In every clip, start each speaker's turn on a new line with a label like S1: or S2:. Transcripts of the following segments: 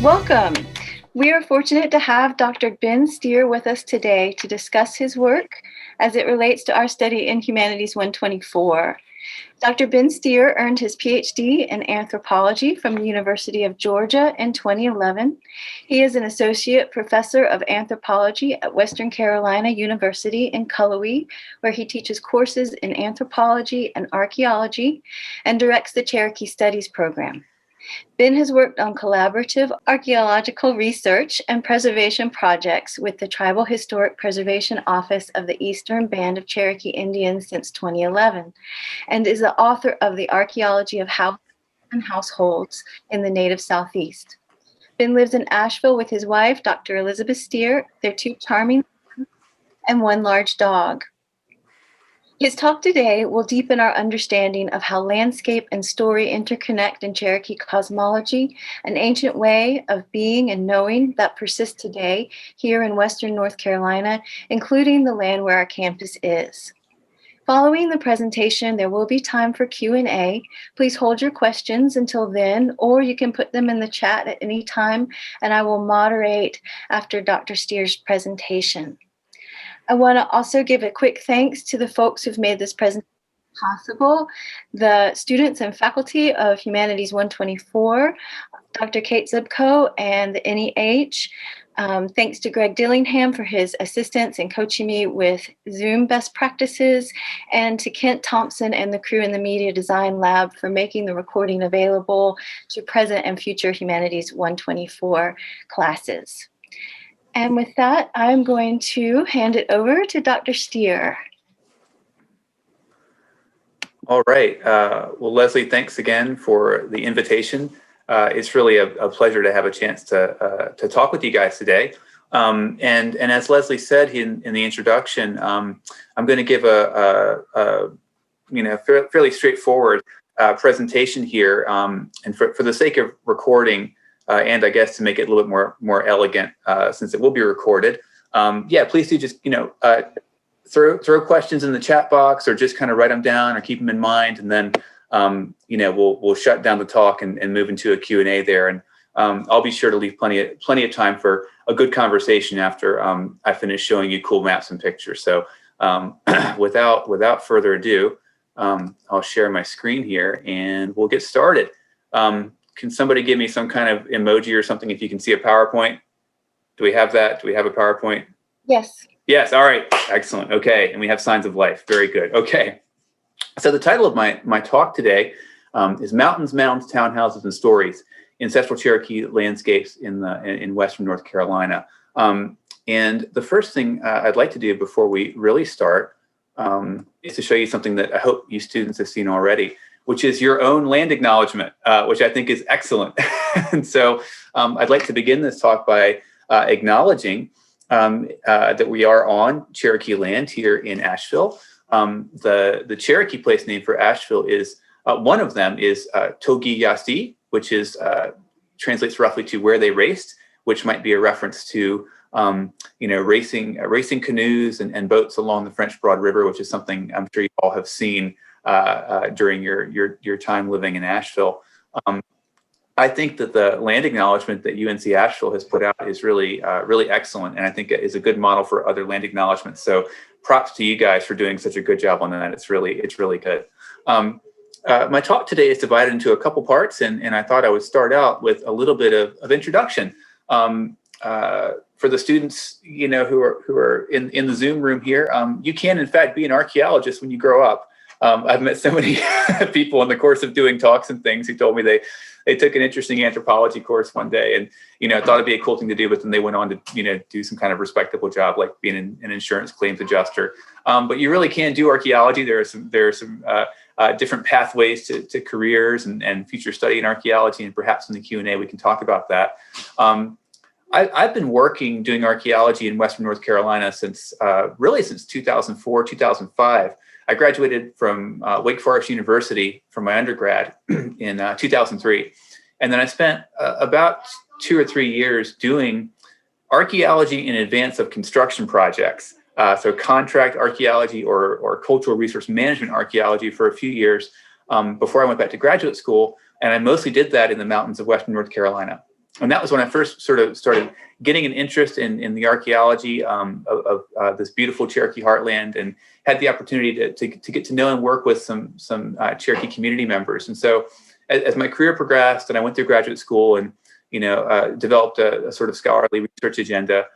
S1: Welcome. We are fortunate to have Dr. Ben Steere with us today to discuss his work as it relates to our study in Humanities 124. Dr. Ben Steere earned his PhD in anthropology from the University of Georgia in 2011. He is an associate professor of anthropology at Western Carolina University in Cullowhee, where he teaches courses in anthropology and archaeology and directs the Cherokee Studies program. Ben has worked on collaborative archaeological research and preservation projects with the Tribal Historic Preservation Office of the Eastern Band of Cherokee Indians since 2011, and is the author of The Archaeology of Houses and Households in the Native Southeast. Ben lives in Asheville with his wife, Dr. Elizabeth Steere, their two charming sons, and one large dog. His talk today will deepen our understanding of how landscape and story interconnect in Cherokee cosmology, an ancient way of being and knowing that persists today here in Western North Carolina, including the land where our campus is. Following the presentation, there will be time for Q&A. Please hold your questions until then, or you can put them in the chat at any time, and I will moderate after Dr. Steere's presentation. I want to also give a quick thanks to the folks who've made this presentation possible, the students and faculty of Humanities 124, Dr. Kate Zubko and the NEH. Thanks to Greg Dillingham for his assistance in coaching me with Zoom best practices, and to Kent Thompson and the crew in the Media Design Lab for making the recording available to present and future Humanities 124 classes. And with that, I'm going to hand it over to Dr. Steere.
S2: All right. Well, Leslie, thanks again for the invitation. It's really a pleasure to have a chance to talk with you guys today. And as Leslie said in the introduction, I'm going to give a fairly straightforward presentation here. And for the sake of recording, and I guess to make it a little bit more elegant, since it will be recorded, please do just throw questions in the chat box, or just kind of write them down or keep them in mind, and then we'll shut down the talk and move into a Q&A there. And I'll be sure to leave plenty of time for a good conversation after I finish showing you cool maps and pictures. So without further ado, I'll share my screen here and we'll get started. Can somebody give me some kind of emoji or something if you can see a PowerPoint? Do we have that? Do we have a PowerPoint?
S1: Yes.
S2: Yes. All right. Excellent. Okay. And we have signs of life. Very good. Okay. So the title of my talk today is Mountains, Mounds, Townhouses, and Stories: Ancestral Cherokee Landscapes in Western North Carolina. And the first thing I'd like to do before we really start is to show you something that I hope you students have seen already, which is your own land acknowledgement, which I think is excellent. And so I'd like to begin this talk by acknowledging that we are on Cherokee land here in Asheville. The Cherokee place name for Asheville is, one of them is Togi Yasti, which is translates roughly to where they raced, which might be a reference to racing canoes and boats along the French Broad River, which is something I'm sure you all have seen during your time living in Asheville. I think that the land acknowledgement that UNC Asheville has put out is really excellent, and I think it is a good model for other land acknowledgements. So props to you guys for doing such a good job on that. It's really good. My talk today is divided into a couple parts, and I thought I would start out with a little bit of introduction. For the students, who are in the Zoom room here, you can in fact be an archaeologist when you grow up. I've met so many people in the course of doing talks and things who told me they took an interesting anthropology course one day and, thought it'd be a cool thing to do, but then they went on to, do some kind of respectable job, like being an insurance claims adjuster. But you really can do archaeology. There are some different pathways to careers and future study in archaeology, and perhaps in the Q&A we can talk about that. I've been working doing archaeology in Western North Carolina since 2004, 2005. I graduated from Wake Forest University from my undergrad in 2003. And then I spent about 2 or 3 years doing archaeology in advance of construction projects. So contract archaeology or cultural resource management archaeology for a few years before I went back to graduate school. And I mostly did that in the mountains of Western North Carolina. And that was when I first sort of started getting an interest in the archaeology of this beautiful Cherokee heartland, and had the opportunity to get to know and work with some Cherokee community members. And so as my career progressed and I went through graduate school and, developed a sort of scholarly research agenda,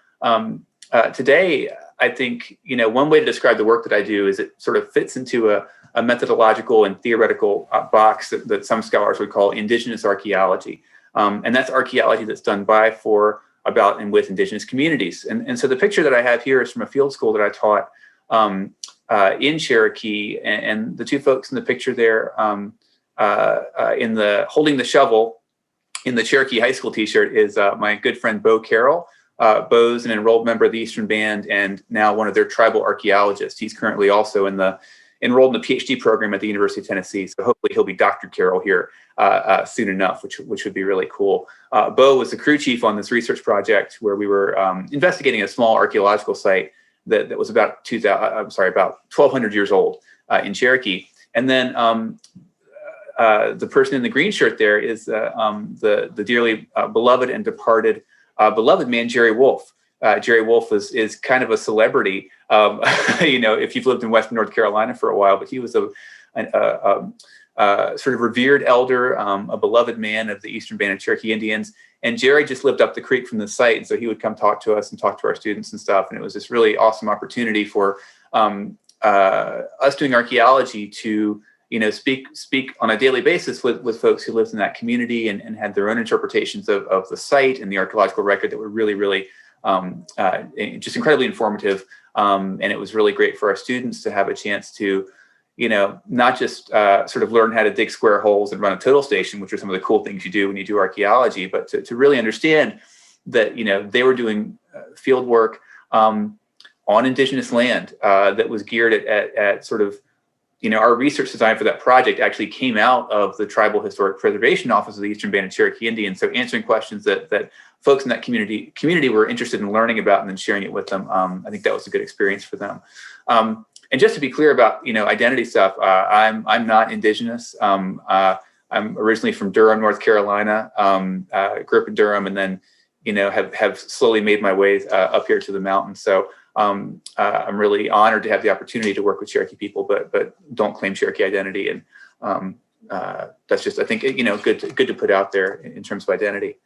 S2: today, I think, one way to describe the work that I do is it sort of fits into a methodological and theoretical box that some scholars would call indigenous archaeology. And that's archaeology that's done by, for, about, and with indigenous communities. And so the picture that I have here is from a field school that I taught in Cherokee. And the two folks in the picture there in the holding the shovel in the Cherokee High School t-shirt is my good friend Bo Carroll. Bo's an enrolled member of the Eastern Band and now one of their tribal archaeologists. He's currently also enrolled in the PhD program at the University of Tennessee. So hopefully he'll be Dr. Carroll here soon enough, which would be really cool. Bo was the crew chief on this research project where we were investigating a small archaeological site that was about 1,200 years old in Cherokee. And then the person in the green shirt there is the dearly beloved and departed beloved man, Jerry Wolf. Jerry Wolf is kind of a celebrity, if you've lived in Western North Carolina for a while, but he was a sort of revered elder, a beloved man of the Eastern Band of Cherokee Indians. And Jerry just lived up the creek from the site. And so he would come talk to us and talk to our students and stuff. And it was this really awesome opportunity for us doing archaeology to speak on a daily basis with folks who lived in that community and had their own interpretations of the site and the archaeological record that were really, really just incredibly informative. And it was really great for our students to have a chance to, not just sort of learn how to dig square holes and run a total station, which are some of the cool things you do when you do archaeology, but to really understand that, they were doing field work on indigenous land that was geared at sort of, our research design for that project actually came out of the Tribal Historic Preservation Office of the Eastern Band of Cherokee Indians. So answering questions that folks in that community were interested in learning about and then sharing it with them. I think that was a good experience for them. And just to be clear about, identity stuff, I'm not indigenous. I'm originally from Durham, North Carolina. Grew up in Durham and then, have slowly made my way up here to the mountains. So I'm really honored to have the opportunity to work with Cherokee people, but don't claim Cherokee identity. And that's just, I think, good to put out there in terms of identity.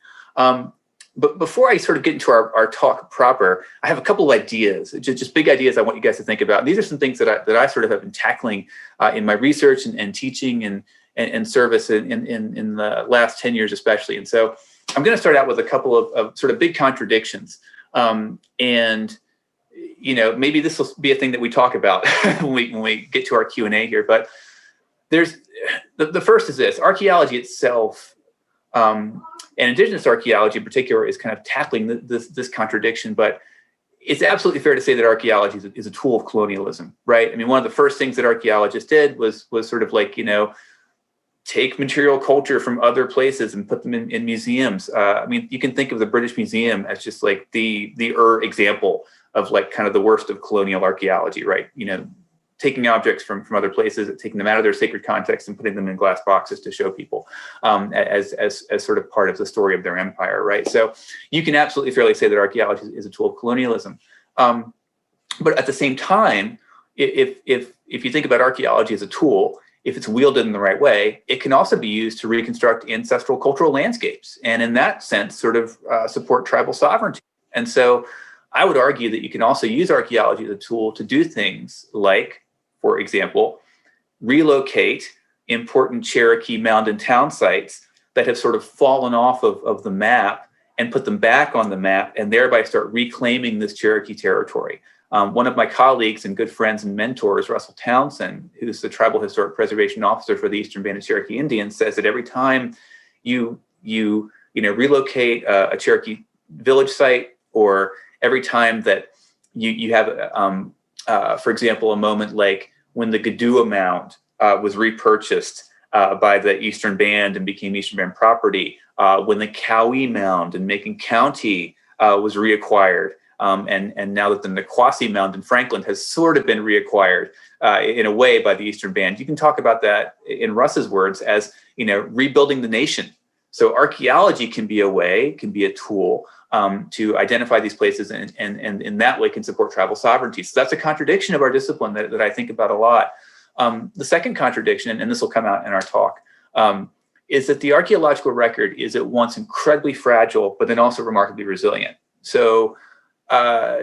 S2: But before I sort of get into our talk proper, I have a couple of ideas, just big ideas I want you guys to think about. And these are some things that I sort of have been tackling in my research and teaching and service in the last 10 years especially. And so I'm going to start out with a couple of sort of big contradictions. And maybe this will be a thing that we talk about when we get to our Q&A here. But there's the first is this: archaeology itself, and indigenous archaeology in particular, is kind of tackling this contradiction. But it's absolutely fair to say that archaeology is a tool of colonialism, right? I mean, one of the first things that archaeologists did was sort of like, take material culture from other places and put them in museums. I mean, you can think of the British Museum as just like the example of like kind of the worst of colonial archaeology, right? Taking objects from other places, taking them out of their sacred context and putting them in glass boxes to show people as sort of part of the story of their empire, right? So you can absolutely fairly say that archaeology is a tool of colonialism. But at the same time, if you think about archaeology as a tool, if it's wielded in the right way, it can also be used to reconstruct ancestral cultural landscapes, and in that sense, sort of support tribal sovereignty. And so I would argue that you can also use archaeology as a tool to do things like, for example, relocate important Cherokee mound and town sites that have sort of fallen off of the map and put them back on the map and thereby start reclaiming this Cherokee territory. One of my colleagues and good friends and mentors, Russell Townsend, who's the Tribal Historic Preservation Officer for the Eastern Band of Cherokee Indians, says that every time you relocate a Cherokee village site, or every time that you have, for example, a moment like when the Anigiduwah mound was repurchased by the Eastern Band and became Eastern Band property, when the Cowie mound in Macon County was reacquired, and now that the Nikwasi mound in Franklin has sort of been reacquired in a way by the Eastern Band. You can talk about that in Russ's words as, rebuilding the nation. So archaeology can be a way, can be a tool to identify these places, and in that way can support tribal sovereignty. So that's a contradiction of our discipline that I think about a lot. The second contradiction, and this will come out in our talk, is that the archaeological record is at once incredibly fragile, but then also remarkably resilient. So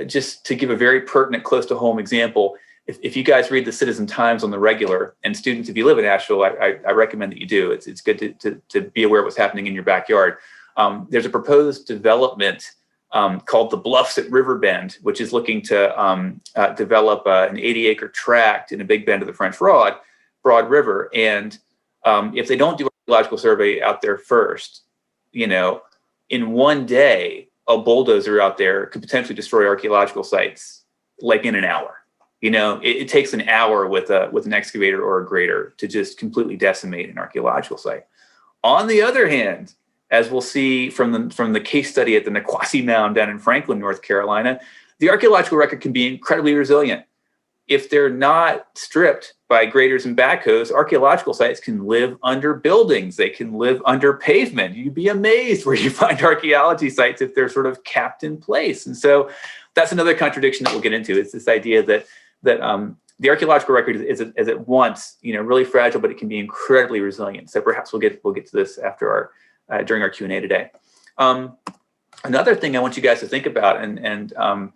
S2: just to give a very pertinent, close to home example, if you guys read the Citizen Times on the regular, and students, if you live in Asheville, I recommend that you do. It's good to be aware of what's happening in your backyard. There's a proposed development called the Bluffs at Riverbend, which is looking to develop an 80-acre tract in a big bend of the French Broad River. And if they don't do an archaeological survey out there first, in one day, a bulldozer out there could potentially destroy archaeological sites like in an hour. It takes an hour with an excavator or a grader to just completely decimate an archaeological site. On the other hand, as we'll see from the case study at the Nikwasi Mound down in Franklin, North Carolina, the archaeological record can be incredibly resilient. If they're not stripped by graders and backhoes, archaeological sites can live under buildings. They can live under pavement. You'd be amazed where you find archaeology sites if they're sort of capped in place. And so that's another contradiction that we'll get into. It's this idea that the archaeological record is at once, really fragile, but it can be incredibly resilient. So perhaps we'll get to this after during our Q&A today. Another thing I want you guys to think about, and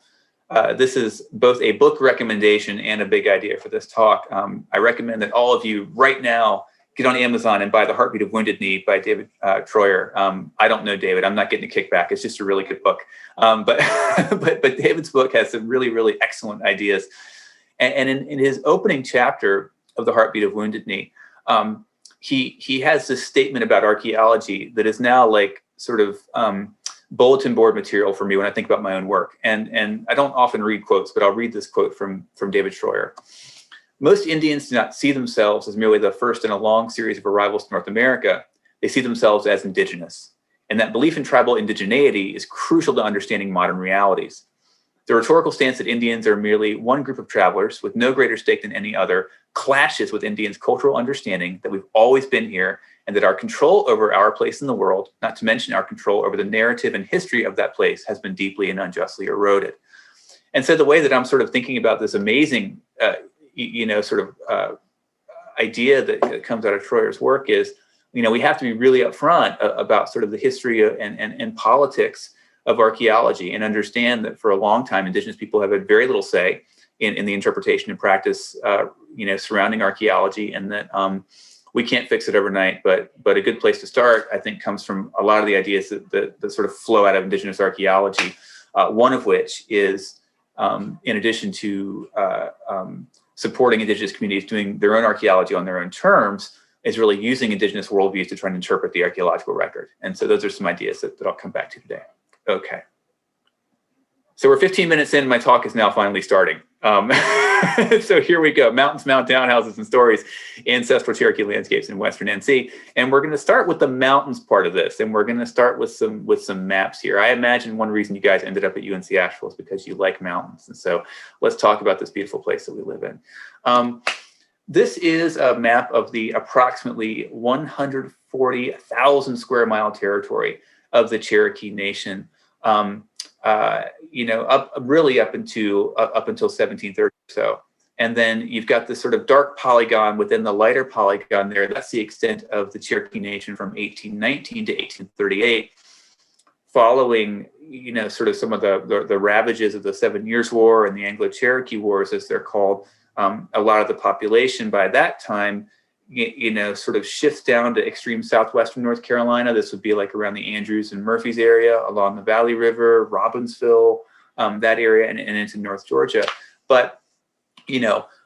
S2: this is both a book recommendation and a big idea for this talk. I recommend that all of you right now get on Amazon and buy The Heartbeat of Wounded Knee by David Troyer. I don't know David. I'm not getting a kickback. It's just a really good book. But David's book has some really, really excellent ideas. And in his opening chapter of The Heartbeat of Wounded Knee, he has this statement about archaeology that is now like sort of bulletin board material for me when I think about my own work. And I don't often read quotes, but I'll read this quote from David Troyer. Most Indians do not see themselves as merely the first in a long series of arrivals to North America. They see themselves as indigenous. And that belief in tribal indigeneity is crucial to understanding modern realities. The rhetorical stance that Indians are merely one group of travelers with no greater stake than any other clashes with Indians' cultural understanding that we've always been here and that our control over our place in the world, not to mention our control over the narrative and history of that place, has been deeply and unjustly eroded. And so the way that I'm sort of thinking about this amazing, idea that comes out of Troyer's work is, we have to be really upfront about sort of the history and politics of archaeology and understand that for a long time, indigenous people have had very little say in the interpretation and practice, surrounding archaeology, and that we can't fix it overnight. But a good place to start, I think, comes from a lot of the ideas that sort of flow out of indigenous archaeology. One of which is, in addition to supporting indigenous communities doing their own archaeology on their own terms, is really using indigenous worldviews to try and interpret the archaeological record. And so those are some ideas that I'll come back to today. Okay. So we're 15 minutes in, my talk is now finally starting. So here we go. Mountains, townhouses, and stories, ancestral Cherokee landscapes in Western NC. And we're going to start with the mountains part of this. And we're going to start with some maps here. I imagine one reason you guys ended up at UNC Asheville is because you like mountains. And so let's talk about this beautiful place that we live in. This is a map of the approximately 140,000 square mile territory of the Cherokee Nation. Up until 1730 or so. And then you've got this sort of dark polygon within the lighter polygon there. That's the extent of the Cherokee Nation from 1819 to 1838, following, sort of some of the ravages of the 7 Years' War and the Anglo-Cherokee Wars, as they're called. A lot of the population by that time sort of shifts down to extreme southwestern North Carolina. This would be like around the Andrews and Murphys area, along the Valley River, Robbinsville, that area, and into North Georgia. But,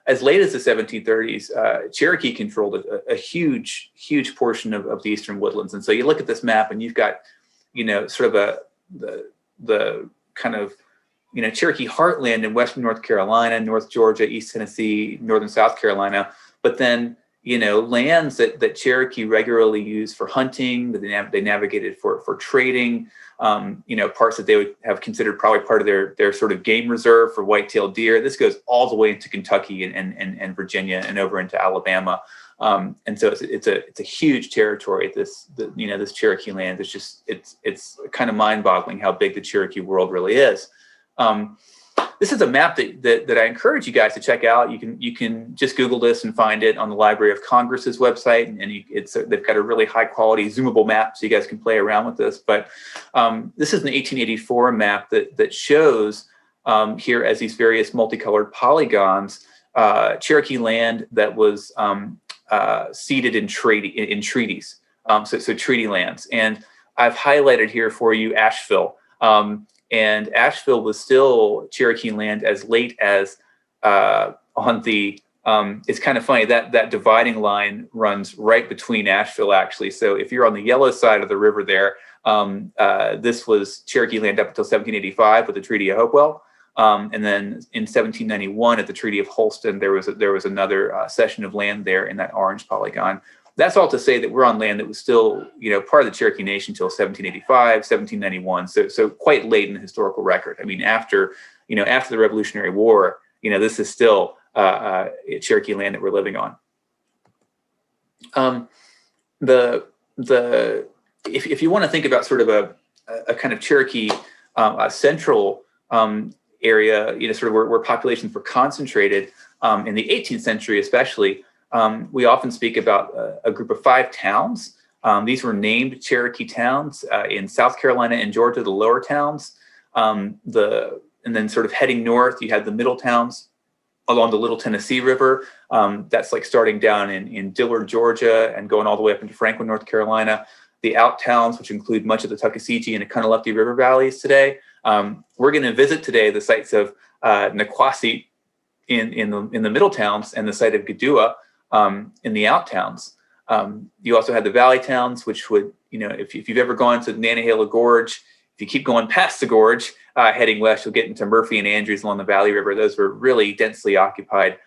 S2: as late as the 1730s, Cherokee controlled a huge, huge portion of the eastern woodlands. And so you look at this map and you've got, sort of the kind of, Cherokee heartland in western North Carolina, North Georgia, East Tennessee, northern South Carolina, but then lands that Cherokee regularly used for hunting, that they navigated for trading, parts that they would have considered probably part of their sort of game reserve for white-tailed deer. This goes all the way into Kentucky and Virginia and over into Alabama. And so it's a huge territory. This Cherokee land is just it's kind of mind-boggling how big the Cherokee world really is. This is a map that I encourage you guys to check out. You can just Google this and find it on the Library of Congress's website, and they've got a really high quality zoomable map, so you guys can play around with this. But this is an 1884 map that shows here as these various multicolored polygons Cherokee land that was ceded in treaties, so treaty lands. And I've highlighted here for you Asheville. And Asheville was still Cherokee land as late as on the, it's kind of funny, that dividing line runs right between Asheville, actually. So if you're on the yellow side of the river there, this was Cherokee land up until 1785 with the Treaty of Hopewell. And then in 1791 at the Treaty of Holston, there was another cession of land there in that orange polygon. That's all to say that we're on land that was still, part of the Cherokee Nation until 1785, 1791. So quite late in the historical record. I mean, after the Revolutionary War, this is still Cherokee land that we're living on. If you want to think about sort of a kind of Cherokee central area, sort of where populations were concentrated in the 18th century, especially. We often speak about a group of 5 towns. These were named Cherokee towns in South Carolina and Georgia, the lower towns. And then sort of heading north, you had the middle towns along the Little Tennessee River. That's like starting down in Dillard, Georgia, and going all the way up into Franklin, North Carolina. The out towns, which include much of the Tuckasegee and Oconaluftee River valleys today. We're going to visit today the sites of Nikwasi in the middle towns and the site of Anigiduwah in the out towns. You also had the valley towns, which would, if you've ever gone to Nantahala Gorge, if you keep going past the gorge, heading west, you'll get into Murphy and Andrews along the Valley River. Those were really densely occupied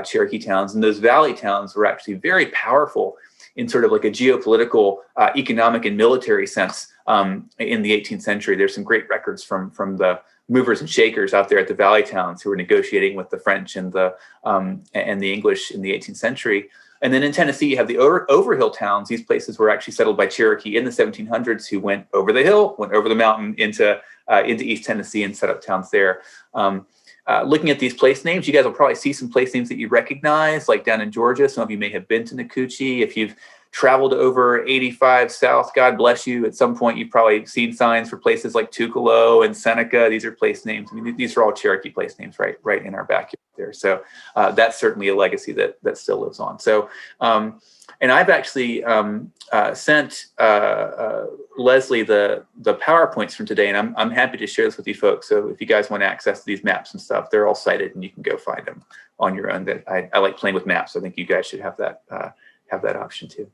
S2: Cherokee towns. And those valley towns were actually very powerful in sort of like a geopolitical, economic, and military sense in the 18th century. There's some great records from the movers and shakers out there at the valley towns who were negotiating with the French and the English in the 18th century. And then in Tennessee, you have the overhill towns. These places were actually settled by Cherokee in the 1700s, who went over the hill, went over the mountain into East Tennessee and set up towns there. Looking at these place names, you guys will probably see some place names that you recognize, like down in Georgia. Some of you may have been to Nacoochee. If you've traveled over 85 South, God bless you. At some point, you've probably seen signs for places like Tupelo and Seneca. These are place names. I mean, these are all Cherokee place names right in our backyard there. So that's certainly a legacy that still lives on. So, and I've actually sent Leslie the PowerPoints from today, and I'm happy to share this with you folks. So if you guys want access to these maps and stuff, they're all cited, and you can go find them on your own. I like playing with maps. So I think you guys should have that option too.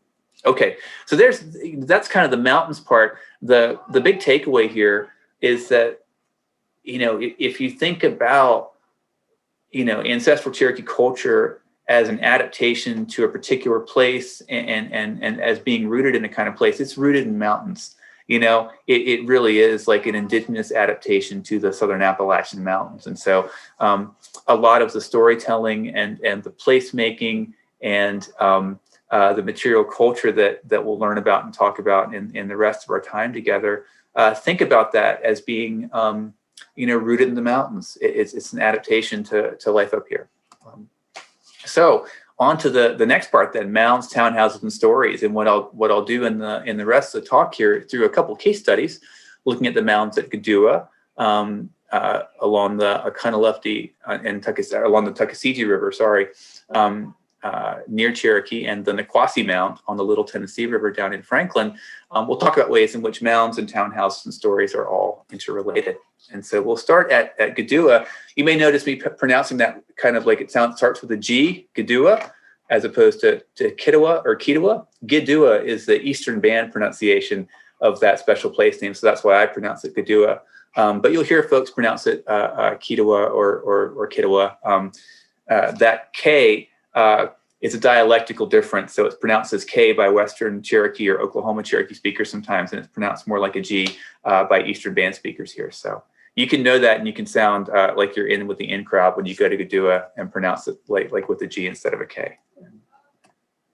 S2: Okay, so that's kind of the mountains part. The big takeaway here is that, if you think about, ancestral Cherokee culture as an adaptation to a particular place and as being rooted in a kind of place, it's rooted in mountains. It really is like an indigenous adaptation to the Southern Appalachian Mountains. And so a lot of the storytelling and the placemaking and the material culture that we'll learn about and talk about in the rest of our time together, think about that as being, rooted in the mountains. It's an adaptation to life up here. So on to the next part then, mounds, townhouses, and stories. And what I'll do in the rest of the talk here through a couple case studies, looking at the mounds at Anigiduwah, along the Oconaluftee and along the Tuckasegee River, near Cherokee, and the Nikwasi Mound on the Little Tennessee River down in Franklin. We'll talk about ways in which mounds and townhouses and stories are all interrelated. And so we'll start at Anigiduwah. You may notice me pronouncing that kind of like it starts with a G, Anigiduwah, as opposed to Kituwah or Kituwah. Anigiduwah is the Eastern Band pronunciation of that special place name, so that's why I pronounce it Anigiduwah. But you'll hear folks pronounce it Kituwah or Kituwah. That K is a dialectical difference, so it's pronounced as K by Western Cherokee or Oklahoma Cherokee speakers sometimes, and it's pronounced more like a G by Eastern Band speakers here. So you can know that, and you can sound like you're in with the in crowd when you go to Anigiduwah and pronounce it like with a G instead of a K.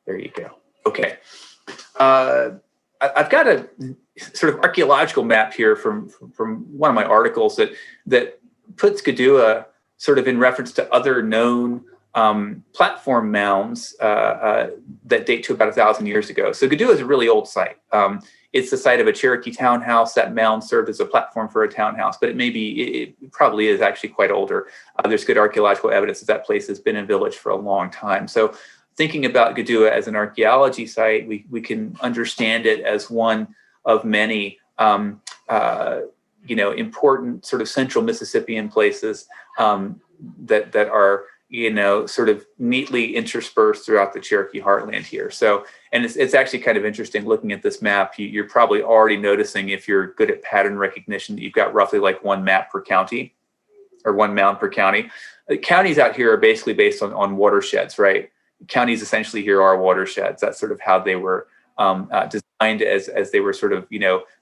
S2: There you go. Okay. I've got a sort of archaeological map here from one of my articles that puts Kituwah sort of in reference to other known platform mounds that date to about 1,000 years ago. So Kituwah is a really old site. It's the site of a Cherokee townhouse. That mound served as a platform for a townhouse, but it probably is actually quite older. There's good archaeological evidence that place has been a village for a long time. So thinking about Kituwah as an archaeology site, we can understand it as one of many important sort of central Mississippian places that are sort of neatly interspersed throughout the Cherokee heartland here. So, and it's actually kind of interesting looking at this map. You're probably already noticing, if you're good at pattern recognition, that you've got roughly like one map per county, or one mound per county. The counties out here are basically based on watersheds, right? Counties essentially here are watersheds. That's sort of how they were designed as they were sort of,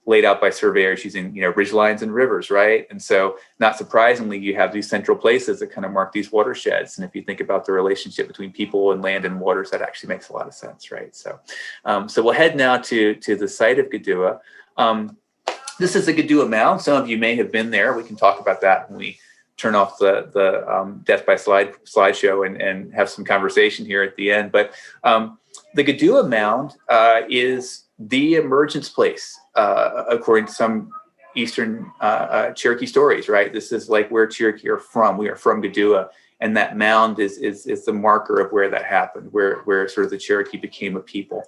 S2: laid out by surveyors using, ridge lines and rivers, right? And so not surprisingly, you have these central places that kind of mark these watersheds. And if you think about the relationship between people and land and waters, that actually makes a lot of sense, right? So we'll head now to the site of Kituwah. This is the Kituwah Mound. Some of you may have been there. We can talk about that when we turn off the death by slideshow and have some conversation here at the end. But the Kituwah Mound is the emergence place, according to some Eastern Cherokee stories, right? This is like where Cherokee are from. We are from Kituwah, and that mound is the marker of where that happened, where sort of the Cherokee became a people.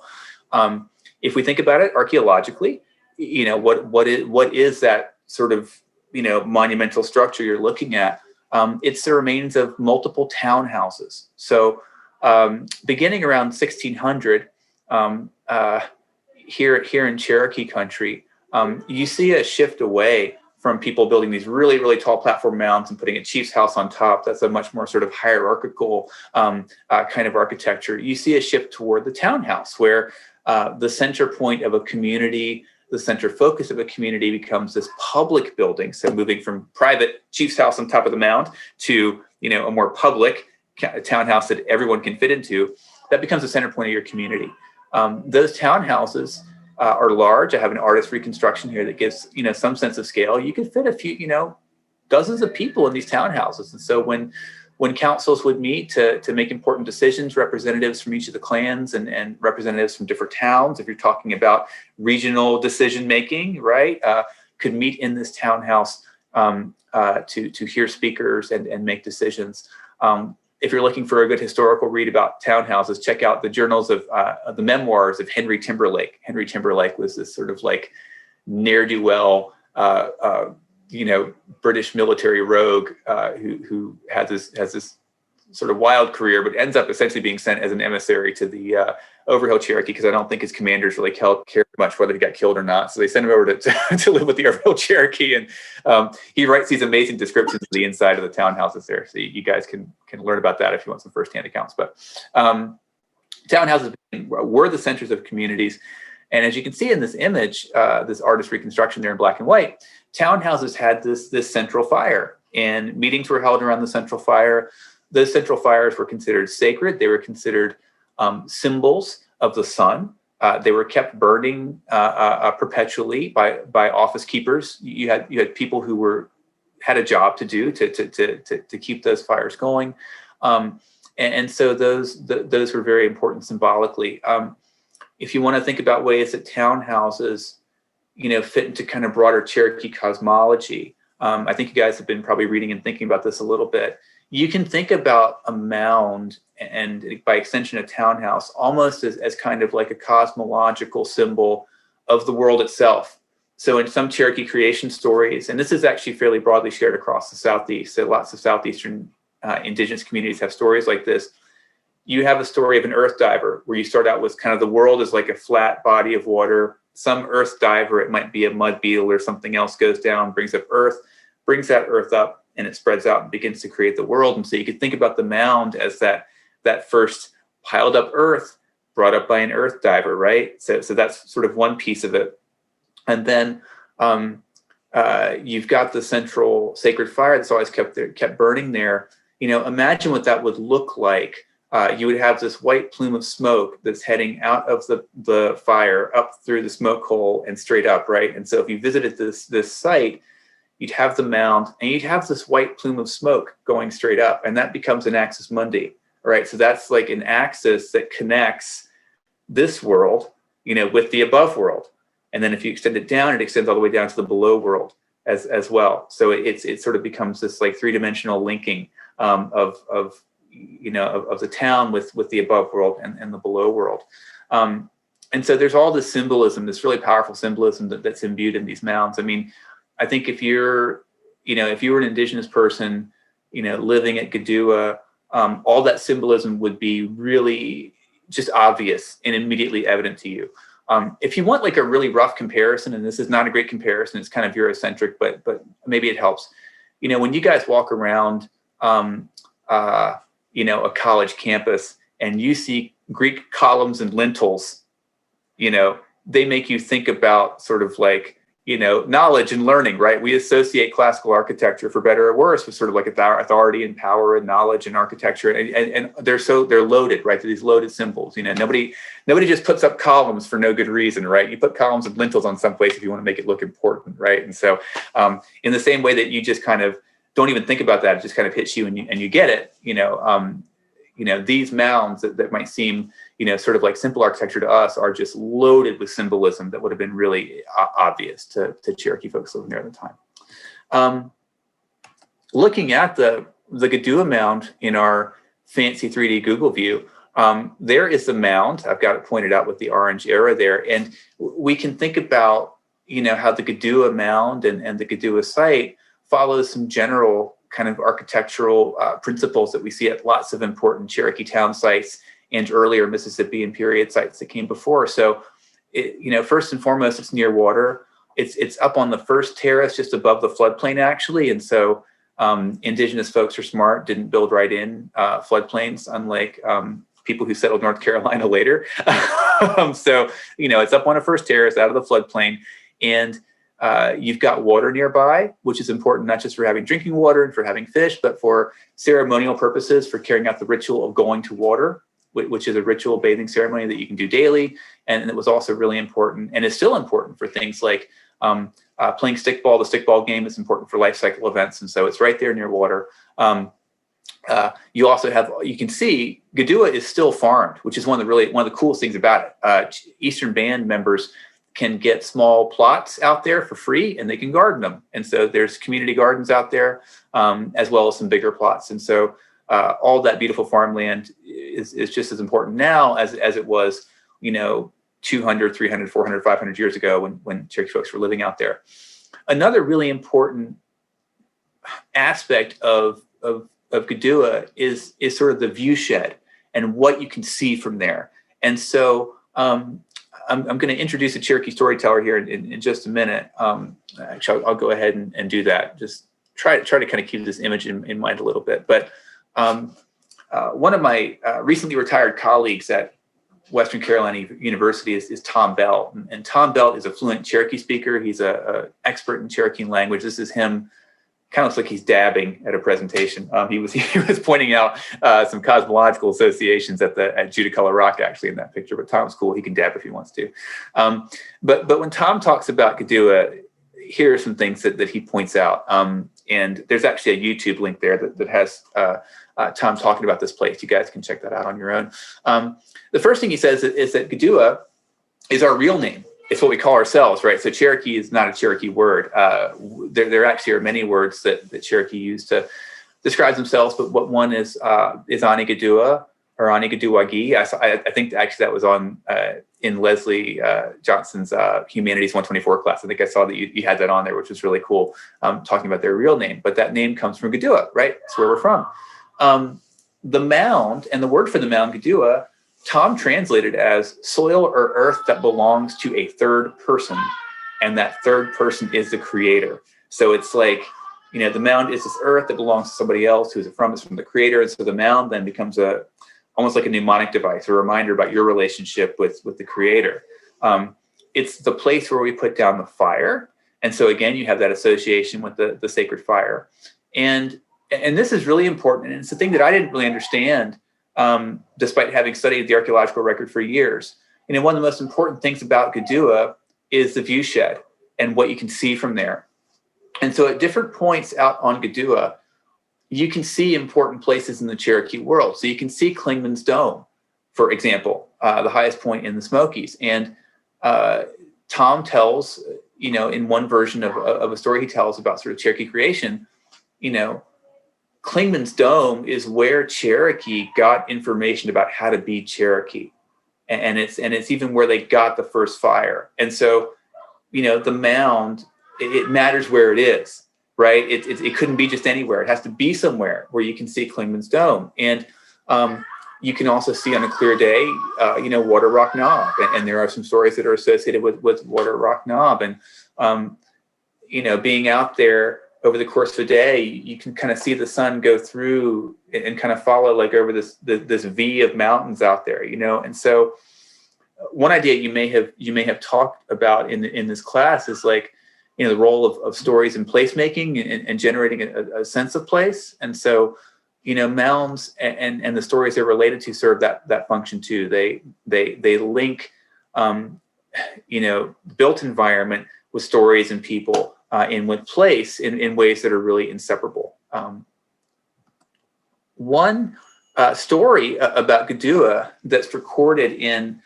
S2: If we think about it archaeologically, what is that sort of monumental structure you're looking at? It's the remains of multiple townhouses. So beginning around 1600, here in Cherokee country, you see a shift away from people building these really, really tall platform mounds and putting a chief's house on top. That's a much more sort of hierarchical kind of architecture. You see a shift toward the townhouse, where the center point of a community, the center focus of a community, becomes this public building. So moving from private chief's house on top of the mound to a more public townhouse that everyone can fit into, that becomes the center point of your community. Those townhouses are large. I have an artist reconstruction here that gives some sense of scale. You could fit a few dozens of people in these townhouses. And so when councils would meet to make important decisions, representatives from each of the clans and representatives from different towns, if you're talking about regional decision making, right, could meet in this townhouse to hear speakers and make decisions. If you're looking for a good historical read about townhouses, check out the journals of the memoirs of Henry Timberlake. Henry Timberlake was this sort of like ne'er-do-well, British military rogue who has this sort of wild career, but ends up essentially being sent as an emissary to the Overhill Cherokee, because I don't think his commanders really cared much whether he got killed or not. So they send him over to live with the Overhill Cherokee, and he writes these amazing descriptions of the inside of the townhouses there. So you guys can learn about that if you want some firsthand accounts. But townhouses were the centers of communities. And as you can see in this image, this artist reconstruction there in black and white, townhouses had this central fire, and meetings were held around the central fire. Those central fires were considered sacred. They were considered symbols of the sun. They were kept burning perpetually by office keepers. You had people who had a job to do to keep those fires going, and so those were very important symbolically. If you want to think about ways that townhouses, fit into kind of broader Cherokee cosmology, I think you guys have been probably reading and thinking about this a little bit. You can think about a mound, and by extension a townhouse, almost as kind of like a cosmological symbol of the world itself. So in some Cherokee creation stories, and this is actually fairly broadly shared across the Southeast, so lots of Southeastern indigenous communities have stories like this. You have a story of an earth diver, where you start out with kind of the world as like a flat body of water. Some earth diver, it might be a mud beetle or something else, goes down, brings up earth, brings that earth up, and it spreads out and begins to create the world. And so you could think about the mound as that first piled up earth brought up by an earth diver, right? So that's sort of one piece of it. And then you've got the central sacred fire that's always kept burning there. Imagine what that would look like you would have this white plume of smoke that's heading out of the fire up through the smoke hole and straight up, right? And so if you visited this site, you'd have the mound and you'd have this white plume of smoke going straight up, and that becomes an axis mundi, right? So that's like an axis that connects this world, with the above world. And then if you extend it down, it extends all the way down to the below world as well. So it sort of becomes this like three-dimensional linking of the town with the above world and the below world. And so there's all this symbolism, this really powerful symbolism that's imbued in these mounds. I mean, I think if you were an indigenous person, living at Kituwah, all that symbolism would be really just obvious and immediately evident to you. If you want like a really rough comparison, and this is not a great comparison, it's kind of Eurocentric, but maybe it helps. When you guys walk around, a college campus and you see Greek columns and lintels, they make you think about sort of like, knowledge and learning, right? We associate classical architecture, for better or worse, with sort of like authority and power and knowledge and architecture, and they're loaded, right? They're these loaded symbols. Nobody just puts up columns for no good reason, right? You put columns and lintels on some place if you want to make it look important, right? And so, in the same way that you just kind of don't even think about that, it just kind of hits you and you get it. These mounds that might seem, sort of like simple architecture to us are just loaded with symbolism that would have been really obvious to Cherokee folks living there at the time. Looking at the Kituwah mound in our fancy 3D Google view, there is the mound. I've got it pointed out with the orange arrow there. And we can think about, how the Kituwah mound and the Kituwah site follows some general kind of architectural principles that we see at lots of important Cherokee town sites and earlier Mississippian period sites that came before. So, first and foremost, it's near water. It's up on the first terrace, just above the floodplain, actually. And so, indigenous folks are smart, didn't build right in floodplains, unlike people who settled North Carolina later. So, it's up on a first terrace out of the floodplain, and you've got water nearby, which is important not just for having drinking water and for having fish, but for ceremonial purposes, for carrying out the ritual of going to water, which is a ritual bathing ceremony that you can do daily. And it was also really important, and is still important, for things like playing stickball. The stickball game is important for life cycle events, and so it's right there near water. You can see Kituwah is still farmed, which is one of the coolest things about it. Eastern Band members can get small plots out there for free, and they can garden them. And so there's community gardens out there, as well as some bigger plots. And so all that beautiful farmland is just as important now as it was, 200, 300, 400, 500 years ago when Cherokee folks were living out there. Another really important aspect of Kituwah is sort of the view shed and what you can see from there. And so I'm going to introduce a Cherokee storyteller here in just a minute. Actually, I'll go ahead and do that. Just try to kind of keep this image in mind a little bit. But one of my recently retired colleagues at Western Carolina University is Tom Bell. And Tom Bell is a fluent Cherokee speaker. He's an expert in Cherokee language. This is him. Kind of looks like he's dabbing at a presentation. He was pointing out some cosmological associations at Judiculla Rock, actually, in that picture. But Tom's cool; he can dab if he wants to. But when Tom talks about Kituwah, here are some things that he points out. And there's actually a YouTube link there that has Tom talking about this place. You guys can check that out on your own. The first thing he says is that Kituwah is our real name. It's what we call ourselves, right? So Cherokee is not a Cherokee word. There actually are many words that Cherokee use to describe themselves, but what one is Anigiduwah or Anigiduwah. I think actually that was on in Leslie Johnson's Humanities 124 class. I think I saw that you had that on there, which was really cool, talking about their real name. But that name comes from Kituwah, right? That's where we're from. The mound, and the word for the mound, Kituwah, Tom translated as soil or earth that belongs to a third person, and that third person is the creator. So it's like, the mound is this earth that belongs to somebody else who's from the creator, and so the mound then becomes almost like a mnemonic device, a reminder about your relationship with the creator. It's the place where we put down the fire, and so again, you have that association with the sacred fire, and this is really important, and it's the thing that I didn't really understand despite having studied the archaeological record for years. And one of the most important things about Kituwah is the view shed and what you can see from there. And so at different points out on Kituwah, you can see important places in the Cherokee world. So you can see Clingman's Dome, for example, the highest point in the Smokies. And Tom tells, in one version of a story he tells about sort of Cherokee creation, Clingman's Dome is where Cherokee got information about how to be Cherokee. And it's even where they got the first fire. And so, the mound, it matters where it is, right? It couldn't be just anywhere. It has to be somewhere where you can see Clingman's Dome. And you can also see on a clear day, Water Rock Knob. And there are some stories that are associated with Water Rock Knob. And, being out there over the course of a day, you can kind of see the sun go through and kind of follow like over this V of mountains out there, And so one idea you may have talked about in this class is like, the role of stories in placemaking and generating a sense of place. And so, mounds and the stories they're related to serve that function too. They link, built environment with stories and people and with place in ways that are really inseparable. One story about Kituwah that's recorded in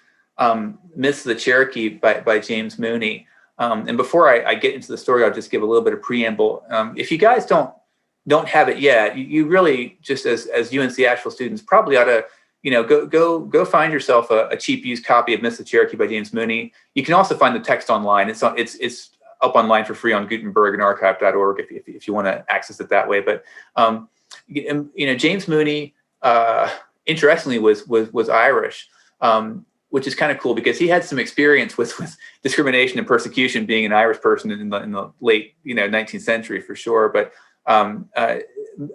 S2: Myths of the Cherokee by James Mooney. And before I get into the story, I'll just give a little bit of preamble. If you guys don't have it yet, you really, just as UNC Asheville students, probably ought to, go find yourself a cheap used copy of Myths of the Cherokee by James Mooney. You can also find the text online. It's up online for free on Gutenberg and archive.org if you want to access it that way. But James Mooney, interestingly, was Irish. Which is kind of cool because he had some experience with discrimination and persecution being an Irish person in the late 19th century for sure. But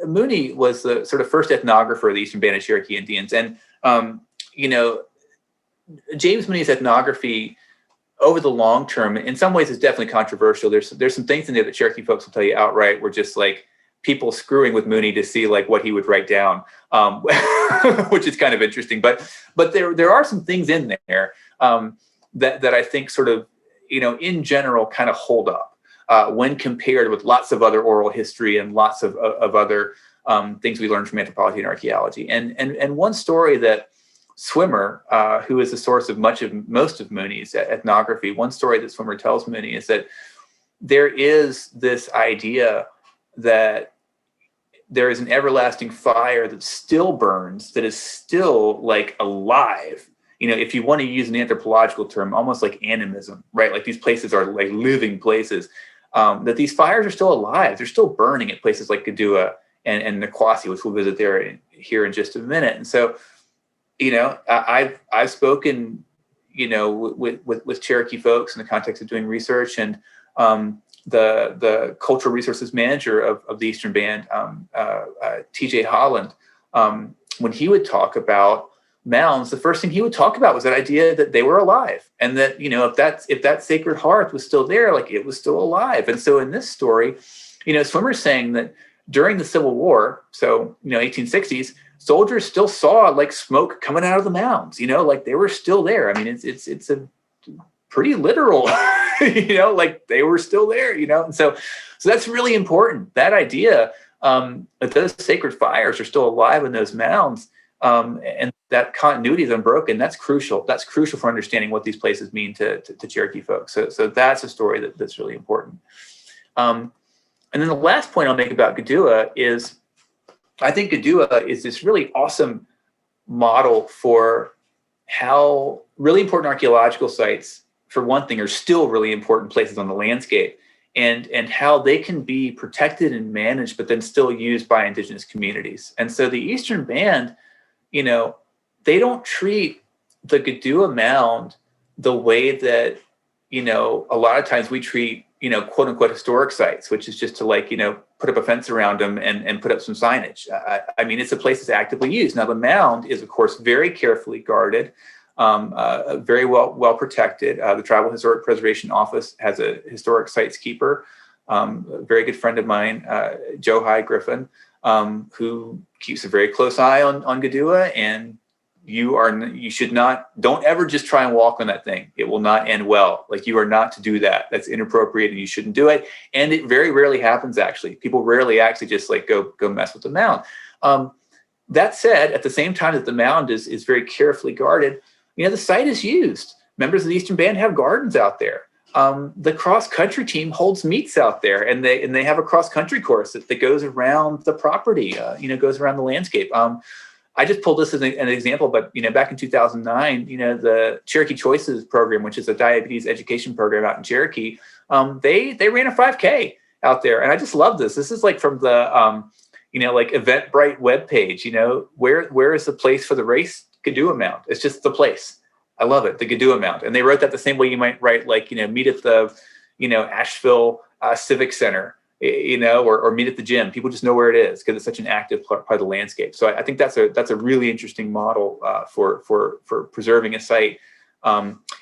S2: Mooney was the sort of first ethnographer of the Eastern Band of Cherokee Indians, and James Mooney's ethnography over the long term, in some ways, is definitely controversial. There's some things in there that Cherokee folks will tell you outright were just like people screwing with Mooney to see like what he would write down, which is kind of interesting. But there are some things in there that I think sort of, in general kind of hold up when compared with lots of other oral history and lots of other things we learned from anthropology and archaeology. And one story that Swimmer, who is the source of most of Mooney's ethnography, one story that Swimmer tells Mooney is that there is this idea that there is an everlasting fire that still burns, that is still like alive. If you want to use an anthropological term, almost like animism, right? Like these places are like living places, that these fires are still alive. They're still burning at places like Anigiduwah and Nikwasi, which we'll visit here in just a minute. And so, I've spoken, with Cherokee folks in the context of doing research, and the cultural resources manager of the Eastern Band, TJ Holland, when he would talk about mounds, the first thing he would talk about was that idea that they were alive, and that if that sacred hearth was still there, like it was still alive. And so in this story, Swimmer's saying that during the Civil War, so 1860s, soldiers still saw like smoke coming out of the mounds, like they were still there. I mean, it's a pretty literal, like they were still there, and so that's really important. That idea that those sacred fires are still alive in those mounds, and that continuity is unbroken. That's crucial. That's crucial for understanding what these places mean to Cherokee folks. So that's a story that's really important. And then the last point I'll make about Kituwah is, I think Kituwah is this really awesome model for how really important archaeological sites, for one thing, are still really important places on the landscape, and how they can be protected and managed, but then still used by indigenous communities. And so the Eastern Band, they don't treat the Kituwah mound the way that, a lot of times we treat, quote unquote historic sites, which is just to put up a fence around them and put up some signage. I mean, it's a place that's actively used. Now the mound is of course very carefully guarded, very well protected. The Tribal Historic Preservation Office has a historic sites keeper, a very good friend of mine, Joe High Griffin. who keeps a very close eye on Anigiduwah, and you should not, don't ever just try and walk on that thing. It will not end well. Like, you are not to do that. That's inappropriate and you shouldn't do it. And it very rarely happens, actually. People rarely actually just like go mess with the mound. That said, at the same time that the mound is very carefully guarded, the site is used. Members of the Eastern Band have gardens out there. The cross-country team holds meets out there, and they have a cross-country course that goes around the property, goes around the landscape. I just pulled this as an example, but back in 2009, the Cherokee Choices program, which is a diabetes education program out in Cherokee, they ran a 5K out there, and I just love this. This is like from the like Eventbrite webpage. Where is the place for the race? Kituwah Mound. It's just the place. I love it, the Kituwah Mound. And they wrote that the same way you might write, like, meet at the, Asheville Civic Center, or meet at the gym. People just know where it is because it's such an active part of the landscape. So I think that's a really interesting model for preserving a site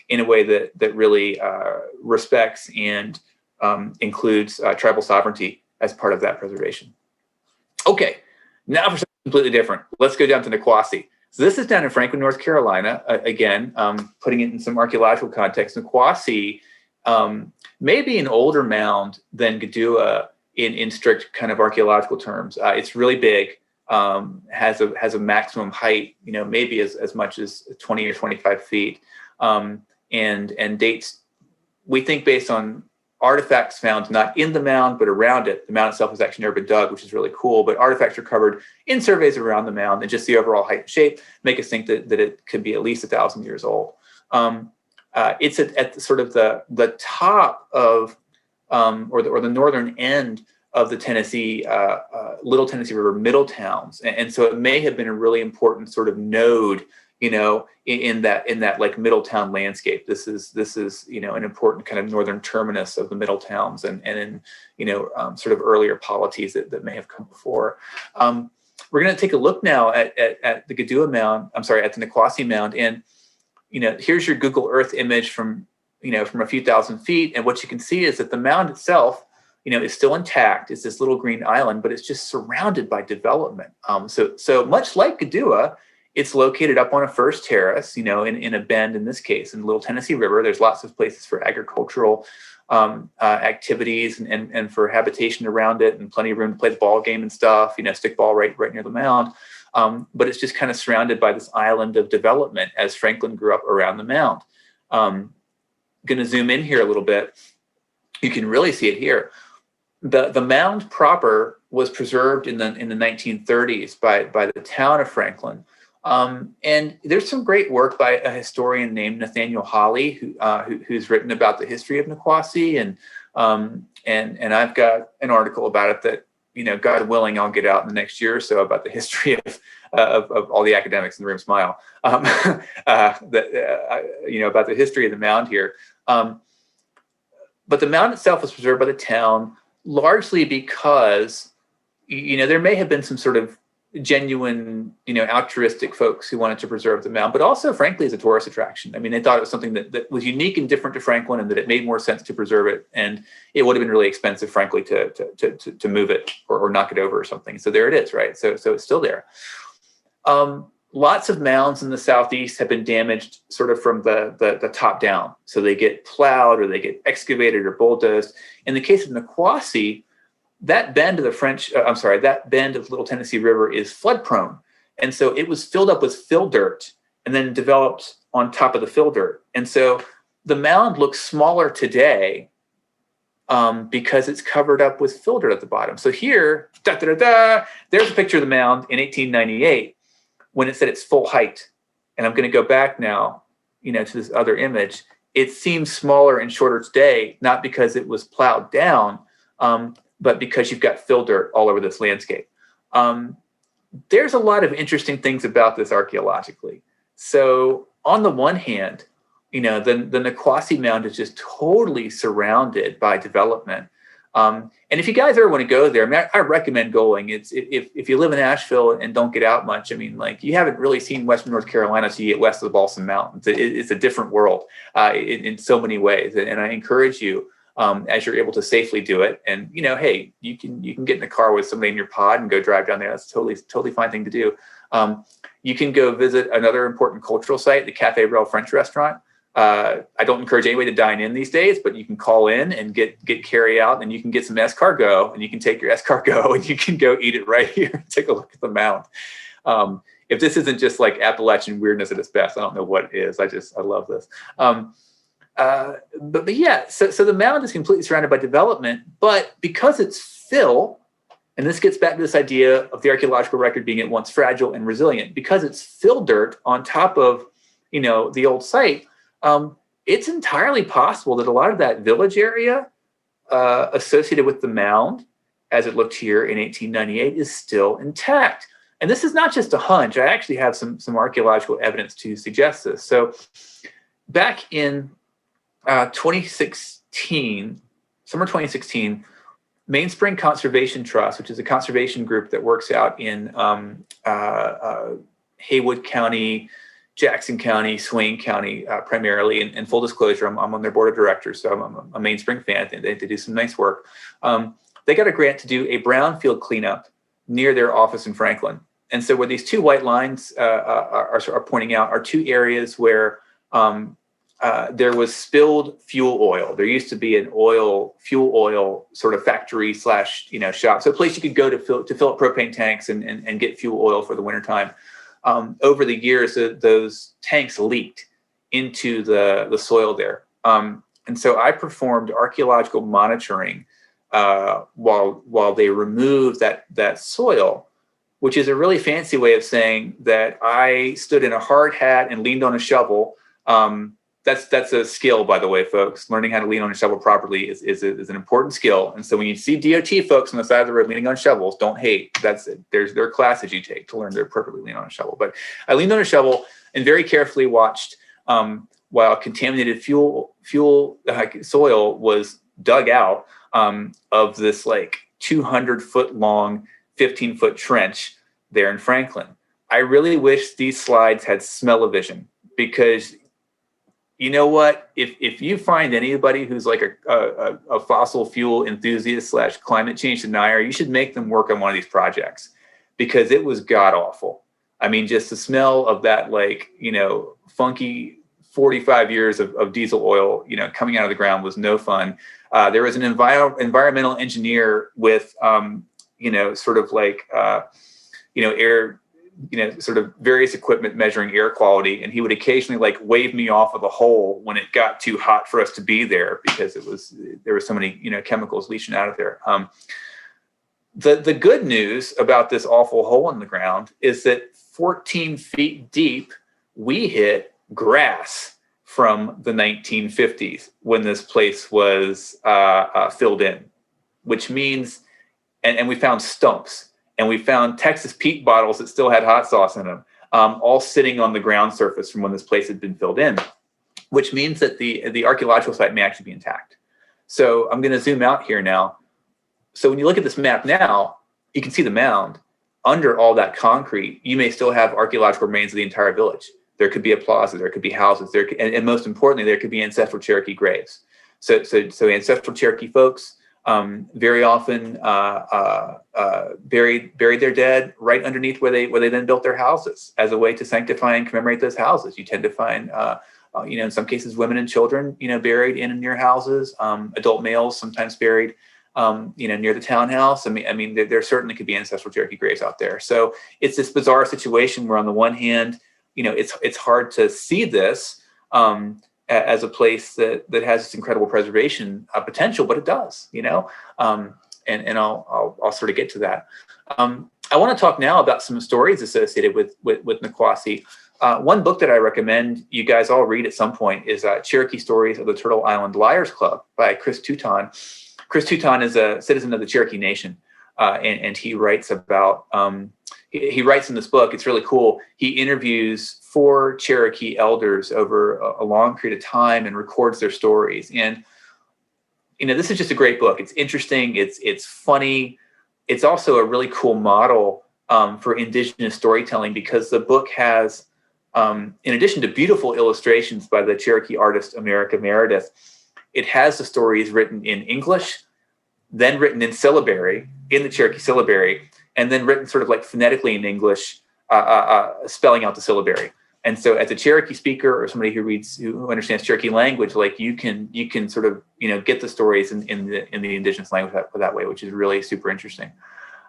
S2: in a way that really respects and includes tribal sovereignty as part of that preservation. Okay, now for something completely different. Let's go down to Nikwasi. So this is down in Franklin, North Carolina. Again, putting it in some archaeological context, Nikwasi may be an older mound than Anigiduwah in strict kind of archaeological terms. It's really big, has a maximum height, maybe as much as 20 or 25 feet, and dates, we think, based on artifacts found not in the mound but around it. The mound itself has actually never been dug, which is really cool, but artifacts recovered in surveys around the mound and just the overall height and shape make us think that it could be at least 1,000 years old. It's at sort of the top of or the northern end of the Tennessee, Little Tennessee River Middle Towns, and so it may have been a really important sort of node, in that like Middletown landscape. This is an important kind of northern terminus of the Middle Towns, and in sort of earlier polities that may have come before. We're going to take a look now at the Anigiduwah Mound. I'm sorry, at the Nikwasi Mound, and here's your Google Earth image from a few thousand feet, and what you can see is that the mound itself, is still intact. It's this little green island, but it's just surrounded by development. So much like Anigiduwah, it's located up on a first terrace, in a bend, in this case, in the Little Tennessee River. There's lots of places for agricultural activities and for habitation around it, and plenty of room to play the ball game and stuff, stickball right near the mound. But it's just kind of surrounded by this island of development as Franklin grew up around the mound. Going to zoom in here a little bit. You can really see it here. The mound proper was preserved in the 1930s by the town of Franklin. And there's some great work by a historian named Nathaniel Hawley, who's written about the history of Nikwasi, and I've got an article about it that, God willing, I'll get out in the next year or so, about the history of all the academics in the room smile, about the history of the mound here. But the mound itself was preserved by the town largely because, there may have been some sort of genuine, altruistic folks who wanted to preserve the mound, but also, frankly, as a tourist attraction. I mean, they thought it was something that was unique and different to Franklin, and that it made more sense to preserve it. And it would have been really expensive, frankly, to move it or knock it over or something. So there it is, right? So it's still there. Lots of mounds in the Southeast have been damaged sort of from the top down. So they get plowed or they get excavated or bulldozed. In the case of Nikwasi, that bend of that bend of the Little Tennessee River is flood prone. And so it was filled up with fill dirt and then developed on top of the fill dirt. And so the mound looks smaller today because it's covered up with fill dirt at the bottom. So here, there's a picture of the mound in 1898 when it's at its full height. And I'm going to go back now, to this other image. It seems smaller and shorter today, not because it was plowed down, but because you've got fill dirt all over this landscape. There's a lot of interesting things about this archaeologically. So on the one hand, the Nikwasi Mound is just totally surrounded by development. And if you guys ever want to go there, I mean, I recommend going. If you live in Asheville and don't get out much, I mean, like, you haven't really seen Western North Carolina till you get west of the Balsam Mountains. It's a different world in so many ways. And I encourage you as you're able to safely do it. And, hey, you can get in a car with somebody in your pod and go drive down there. That's totally fine thing to do. You can go visit another important cultural site, the Café Brel French restaurant. I don't encourage anybody to dine in these days, but you can call in and get carry out, and you can get some escargot, and you can take your escargot and you can go eat it right here and take a look at the mound. If this isn't just like Appalachian weirdness at its best, I don't know what it is. I love this. But yeah, so the mound is completely surrounded by development, but because it's fill, and this gets back to this idea of the archaeological record being at once fragile and resilient, because it's fill dirt on top of, the old site, it's entirely possible that a lot of that village area associated with the mound, as it looked here in 1898, is still intact. And this is not just a hunch. I actually have some archaeological evidence to suggest this. So back in 2016, summer 2016, Mainspring Conservation Trust, which is a conservation group that works out in Haywood County, Jackson County, Swain County, primarily. And full disclosure, I'm on their board of directors, so I'm a Mainspring fan. They do some nice work. They got a grant to do a brownfield cleanup near their office in Franklin. And so where these two white lines are pointing out are two areas where there was spilled fuel oil. There used to be an fuel oil sort of factory / shop. So a place you could go to fill up propane tanks and get fuel oil for the wintertime. Over the years, those tanks leaked into the soil there. And so I performed archaeological monitoring while they removed that soil, which is a really fancy way of saying that I stood in a hard hat and leaned on a shovel. That's a skill, by the way, folks. Learning how to lean on a shovel properly is an important skill. And so when you see DOT folks on the side of the road leaning on shovels, don't hate. There are classes you take to learn to appropriately lean on a shovel. But I leaned on a shovel and very carefully watched while contaminated fuel soil was dug out of this 200-foot long, 15-foot trench there in Franklin. I really wish these slides had smell-o-vision, because you know what? If you find anybody who's like a fossil fuel enthusiast / climate change denier, you should make them work on one of these projects, because it was god awful. I mean, just the smell of that, funky 45 years of diesel oil, coming out of the ground was no fun. There was an environmental engineer with, air, sort of various equipment measuring air quality. And he would occasionally wave me off of the hole when it got too hot for us to be there, because there were so many, chemicals leaching out of there. The good news about this awful hole in the ground is that 14 feet deep, we hit grass from the 1950s when this place was filled in, which means, and we found stumps. And we found Texas Pete bottles that still had hot sauce in them, all sitting on the ground surface from when this place had been filled in, which means that the archaeological site may actually be intact. So I'm going to zoom out here now. So when you look at this map now, you can see the mound. Under all that concrete, you may still have archaeological remains of the entire village. There could be a plaza, there could be houses, and most importantly, there could be ancestral Cherokee graves. So ancestral Cherokee folks, very often buried their dead right underneath where they then built their houses as a way to sanctify and commemorate those houses. You tend to find, in some cases, women and children, buried in and near houses. Adult males sometimes buried, near the townhouse. I mean, there certainly could be ancestral Cherokee graves out there. So it's this bizarre situation where, on the one hand, it's hard to see this as a place that has this incredible preservation potential, but it does, and I'll sort of get to that. I want to talk now about some stories associated with Nikwasi. One book that I recommend you guys all read at some point is Cherokee Stories of the Turtle Island Liars Club by Chris Touton. Chris Touton is a citizen of the Cherokee Nation, and he writes about, he writes in this book, it's really cool. He interviews 4 Cherokee elders over a long period of time and records their stories. And, this is just a great book. It's interesting. It's funny. It's also a really cool model for indigenous storytelling, because the book has, in addition to beautiful illustrations by the Cherokee artist America Meredith, it has the stories written in English, then written in syllabary, in the Cherokee syllabary, and then written sort of like phonetically in English, spelling out the syllabary. And so as a Cherokee speaker or somebody who understands Cherokee language, like you can sort of, get the stories in the indigenous language that way, which is really super interesting.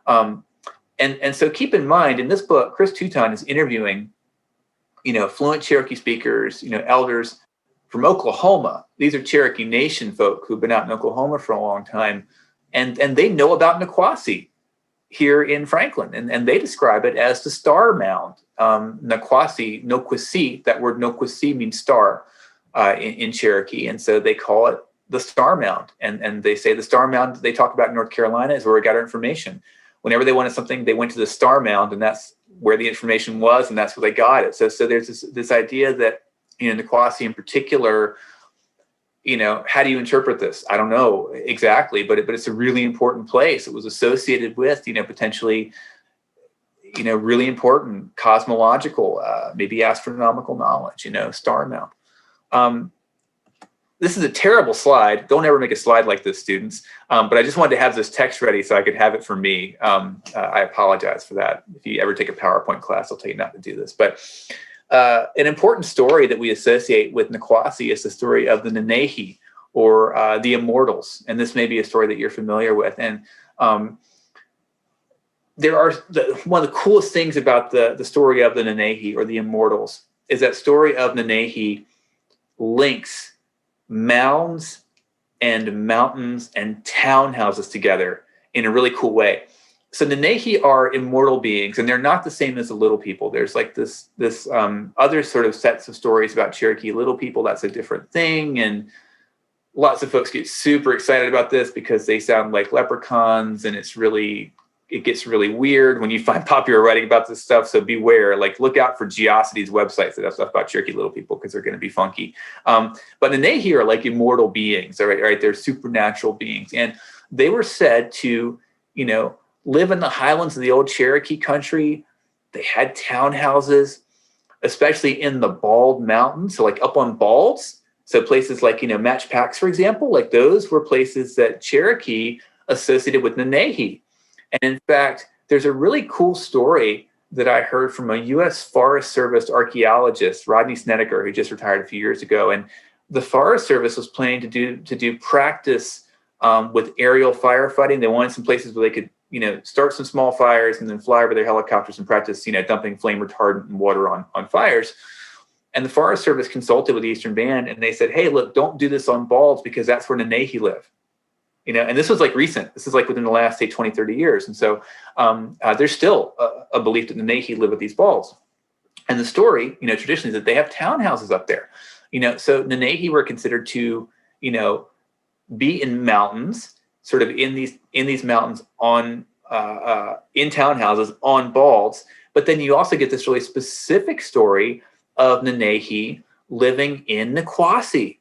S2: And so keep in mind, in this book, Chris Touton is interviewing, fluent Cherokee speakers, elders from Oklahoma. These are Cherokee Nation folk who've been out in Oklahoma for a long time. And they know about Nikwasi here in Franklin. And they describe it as the star mound. Nikwasi, that word Nikwasi means star in Cherokee. And so they call it the star mound. And they say the star mound they talk about in North Carolina is where we got our information. Whenever they wanted something, they went to the star mound, and that's where the information was, and that's where they got it. So there's this idea that, Nikwasi in particular, how do you interpret this? I don't know exactly, but it's a really important place. It was associated with, potentially, really important cosmological, maybe astronomical knowledge, star mound. This is a terrible slide. Don't ever make a slide like this, students. But I just wanted to have this text ready so I could have it for me. I apologize for that. If you ever take a PowerPoint class, I'll tell you not to do this. But an important story that we associate with Nikwasi is the story of the Nenehi, or the Immortals. And this may be a story that you're familiar with. And there are one of the coolest things about the story of the Nenehi, or the Immortals, is that story of Nenehi links mounds and mountains and townhouses together in a really cool way. So Nenehi are immortal beings, and they're not the same as the Little People. There's like this other sort of sets of stories about Cherokee Little People. That's a different thing, and lots of folks get super excited about this because they sound like leprechauns, and it gets really weird when you find popular writing about this stuff. So beware, like look out for Geocities websites that have stuff about Cherokee Little People, because they're going to be funky. But Nenehi are like immortal beings, right? They're supernatural beings. And they were said to, live in the highlands of the old Cherokee country. They had townhouses, especially in the Bald Mountains. So like up on Balds. So places like, Matchpacks, for example, like those were places that Cherokee associated with Nenehi. And in fact, there's a really cool story that I heard from a U.S. Forest Service archeologist, Rodney Snedeker, who just retired a few years ago. And the Forest Service was planning to do practice with aerial firefighting. They wanted some places where they could, start some small fires and then fly over their helicopters and practice, dumping flame retardant and water on fires. And the Forest Service consulted with the Eastern Band, and they said, hey, look, don't do this on Balds, because that's where Nenehi live. And this was like recent. This is like within the last, say, 20, 30 years. And so there's still a belief that the Nenehi live at these Balds. And the story, traditionally, is that they have townhouses up there. So Nenehi were considered to, be in mountains, sort of in these mountains on in townhouses on Balds. But then you also get this really specific story of Nenehi living in Nikwasi.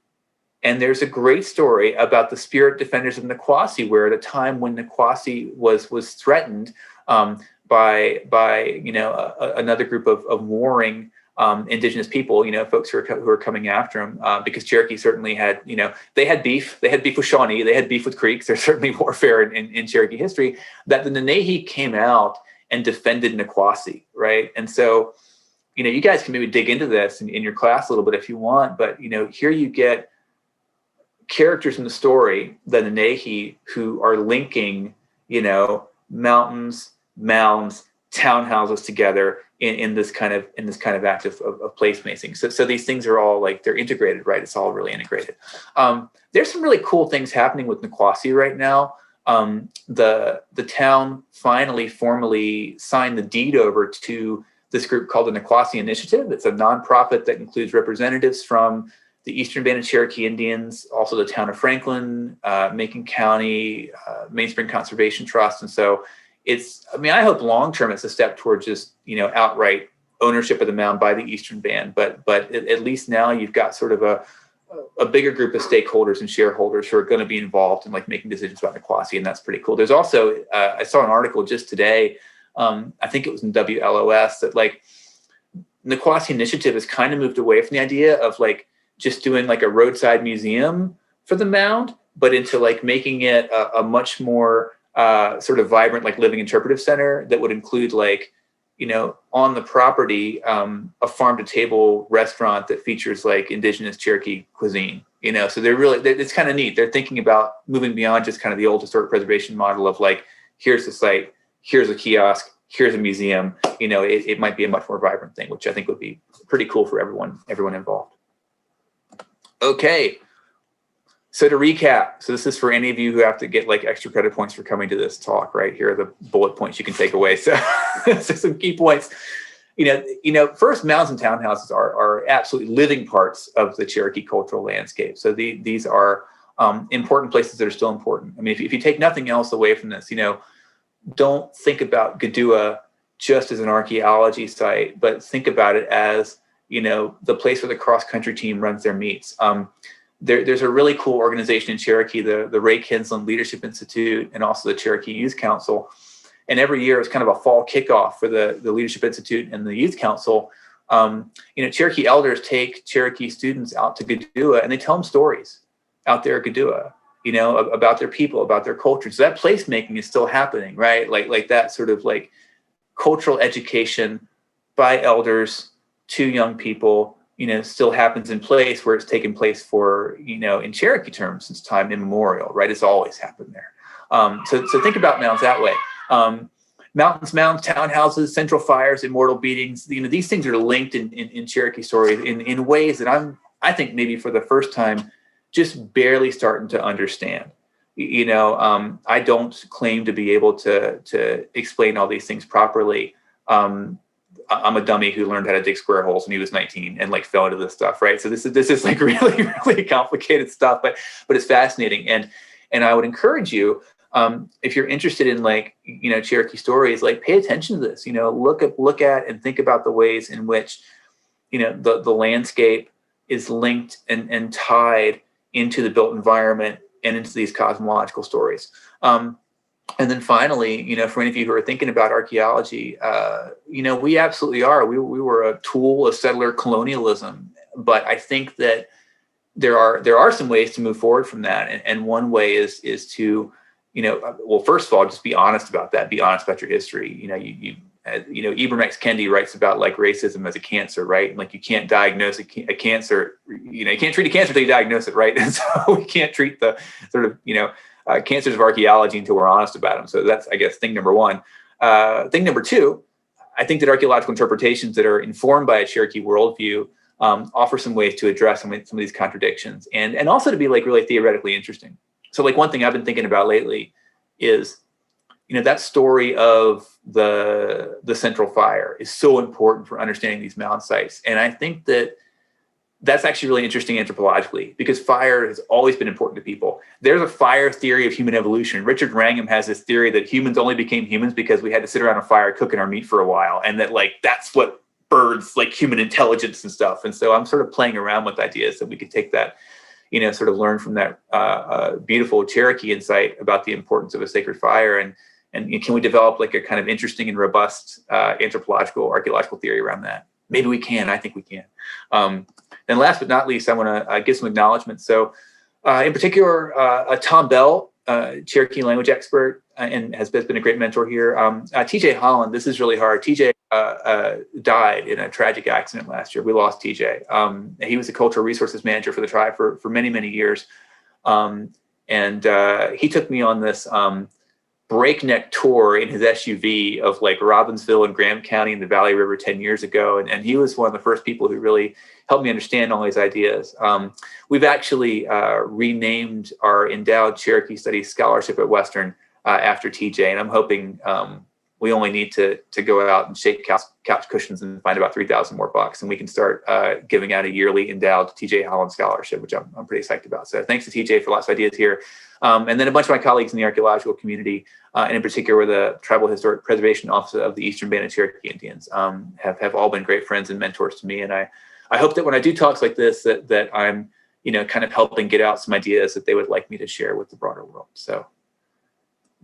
S2: And there's a great story about the spirit defenders of Nikwasi, where at a time when Nikwasi was threatened by another group of warring indigenous people, folks who are coming after them, because Cherokee certainly had, they had beef with Shawnee, they had beef with Creeks. There's certainly warfare in Cherokee history. That the Nenehi came out and defended Nikwasi, right? And so, you guys can maybe dig into this in your class a little bit if you want, but here you get characters in the story, the Nenehi, who are linking, mountains, mounds, townhouses together in this kind of act of placemaking. So these things are all like, they're integrated, right? It's all really integrated. There's some really cool things happening with Nikwasi right now. The town finally formally signed the deed over to this group called the Nikwasi Initiative. It's a nonprofit that includes representatives from the Eastern Band of Cherokee Indians, also the town of Franklin, Macon County, Mainspring Conservation Trust. And so I hope long-term it's a step towards just, outright ownership of the mound by the Eastern Band. But at least now you've got sort of a bigger group of stakeholders and shareholders who are going to be involved in like making decisions about Nikwasi. And that's pretty cool. There's also, I saw an article just today, I think it was in WLOS, that like Nikwasi Initiative has kind of moved away from the idea of like just doing like a roadside museum for the mound, but into like making it a much more sort of vibrant, like living interpretive center that would include like, on the property, a farm to table restaurant that features like indigenous Cherokee cuisine, so it's kind of neat. They're thinking about moving beyond just kind of the old historic preservation model of like, here's the site, here's a kiosk, here's a museum. It might be a much more vibrant thing, which I think would be pretty cool for everyone involved. Okay. So to recap, so this is for any of you who have to get like extra credit points for coming to this talk, right? Here are the bullet points you can take away. So, so some key points. First, mounds and townhouses are absolutely living parts of the Cherokee cultural landscape. So these are important places that are still important. I mean, if you take nothing else away from this, don't think about Anigiduwah just as an archaeology site, but think about it as, the place where the cross-country team runs their meets. There's a really cool organization in Cherokee, the Ray Kinsland Leadership Institute, and also the Cherokee Youth Council. And every year is kind of a fall kickoff for the Leadership Institute and the Youth Council. Cherokee elders take Cherokee students out to Anigiduwah and they tell them stories out there at Anigiduwah, about their people, about their culture. So that placemaking is still happening, right? Like that sort of like cultural education by elders to young people, still happens in place where it's taken place for, in Cherokee terms since time immemorial, right? It's always happened there. So think about mounds that way. Mounds, townhouses, central fires, immortal beatings, these things are linked in Cherokee stories in ways that I think maybe for the first time, just barely starting to understand. I don't claim to be able to explain all these things properly. I'm a dummy who learned how to dig square holes when he was 19 and like fell into this stuff, right? So this is like really, really complicated stuff, but it's fascinating. And I would encourage you, if you're interested in like, Cherokee stories, like pay attention to this, look at and think about the ways in which, the landscape is linked and tied into the built environment and into these cosmological stories. And then finally, for any of you who are thinking about archaeology, we absolutely are. We were a tool of settler colonialism, but I think that there are some ways to move forward from that. And one way is to, well, first of all, just be honest about that. Be honest about your history. Ibram X. Kendi writes about like racism as a cancer, right? And like you can't diagnose a cancer. You can't treat a cancer until you diagnose it, right? And so we can't treat the sort of cancers of archaeology until we're honest about them. So that's, I guess, thing number one. Thing number two, I think that archaeological interpretations that are informed by a Cherokee worldview offer some ways to address some of these contradictions and also to be like really theoretically interesting. So like one thing I've been thinking about lately is, that story of the central fire is so important for understanding these mound sites. And I think that that's actually really interesting anthropologically because fire has always been important to people. There's a fire theory of human evolution. Richard Wrangham has this theory that humans only became humans because we had to sit around a fire cooking our meat for a while. And that like, that's what birds like human intelligence and stuff. And so I'm sort of playing around with ideas that we could take that, sort of learn from that beautiful Cherokee insight about the importance of a sacred fire. And can we develop like a kind of interesting and robust anthropological, archaeological theory around that? Maybe we can. I think we can. And last but not least, I want to give some acknowledgments. So in particular, Tom Bell, Cherokee language expert, and has been a great mentor here. TJ Holland, this is really hard. TJ died in a tragic accident last year. We lost TJ. He was the cultural resources manager for the tribe for many, many years. And he took me on this breakneck tour in his SUV of like Robbinsville and Graham County and the Valley River 10 years ago. And he was one of the first people who really helped me understand all these ideas. We've actually renamed our endowed Cherokee Studies Scholarship at Western after TJ. And I'm hoping we only need to go out and shake couch cushions and find about 3,000 more bucks. And we can start giving out a yearly endowed TJ Holland Scholarship, which I'm pretty psyched about. So thanks to TJ for lots of ideas here. And then a bunch of my colleagues in the archaeological community, and in particular the Tribal Historic Preservation Office of the Eastern Band of Cherokee Indians, have all been great friends and mentors to me. And I hope that when I do talks like this, that I'm, kind of helping get out some ideas that they would like me to share with the broader world. So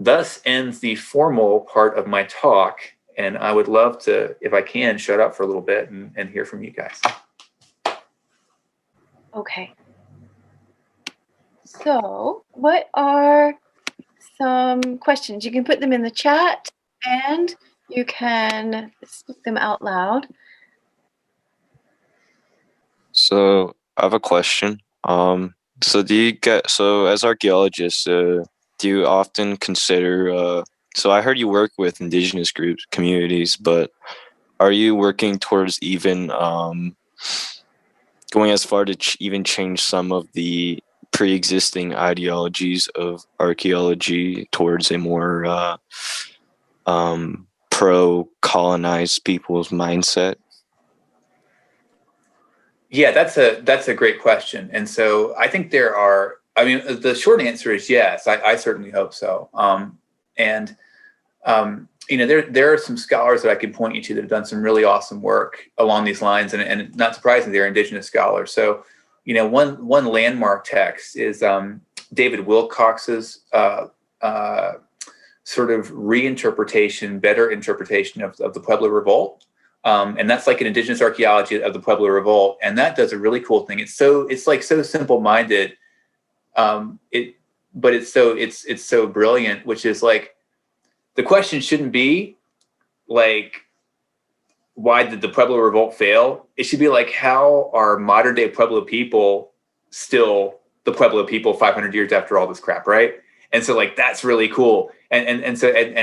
S2: thus ends the formal part of my talk. And I would love to, if I can, shut up for a little bit and hear from you guys.
S1: Okay. So, what are some questions? You can put them in the chat and you can speak them out loud.
S3: So I have a question. So as archaeologists, do you often consider, so I heard you work with indigenous groups, communities, but are you working towards even going as far to even change some of the pre-existing ideologies of archaeology towards a more pro-colonized people's mindset?
S2: Yeah, that's a great question. And so I think there are, I mean, the short answer is yes, I certainly hope so. And there are some scholars that I can point you to that have done some really awesome work along these lines, and not surprisingly, they're indigenous scholars. So, one landmark text is David Wilcox's sort of reinterpretation, better interpretation of the Pueblo Revolt. And that's like an indigenous archaeology of the Pueblo Revolt, and that does a really cool thing. It's so simple-minded, but it's so brilliant, which is like, the question shouldn't be like, why did the Pueblo Revolt fail? It should be like, how are modern day Pueblo people still the Pueblo people 500 years after all this crap, right? And so like, that's really cool. And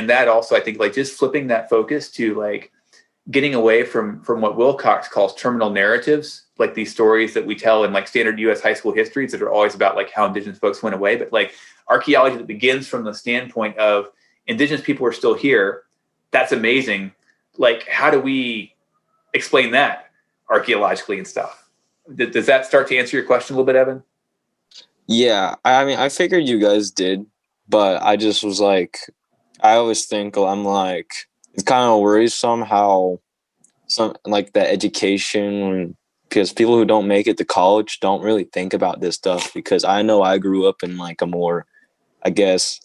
S2: that also, I think, like, just flipping that focus to like getting away from what Wilcox calls terminal narratives, like these stories that we tell in like standard US high school histories that are always about like how indigenous folks went away, but like archaeology that begins from the standpoint of indigenous people are still here. That's amazing. Like, how do we explain that archaeologically and stuff? Does that start to answer your question a little bit, Evan?
S3: Yeah, I mean, I figured you guys did, but I just was like, I always think, I'm like, it's kind of worrisome how some like the education, because people who don't make it to college don't really think about this stuff. Because I know I grew up in like a more, I guess,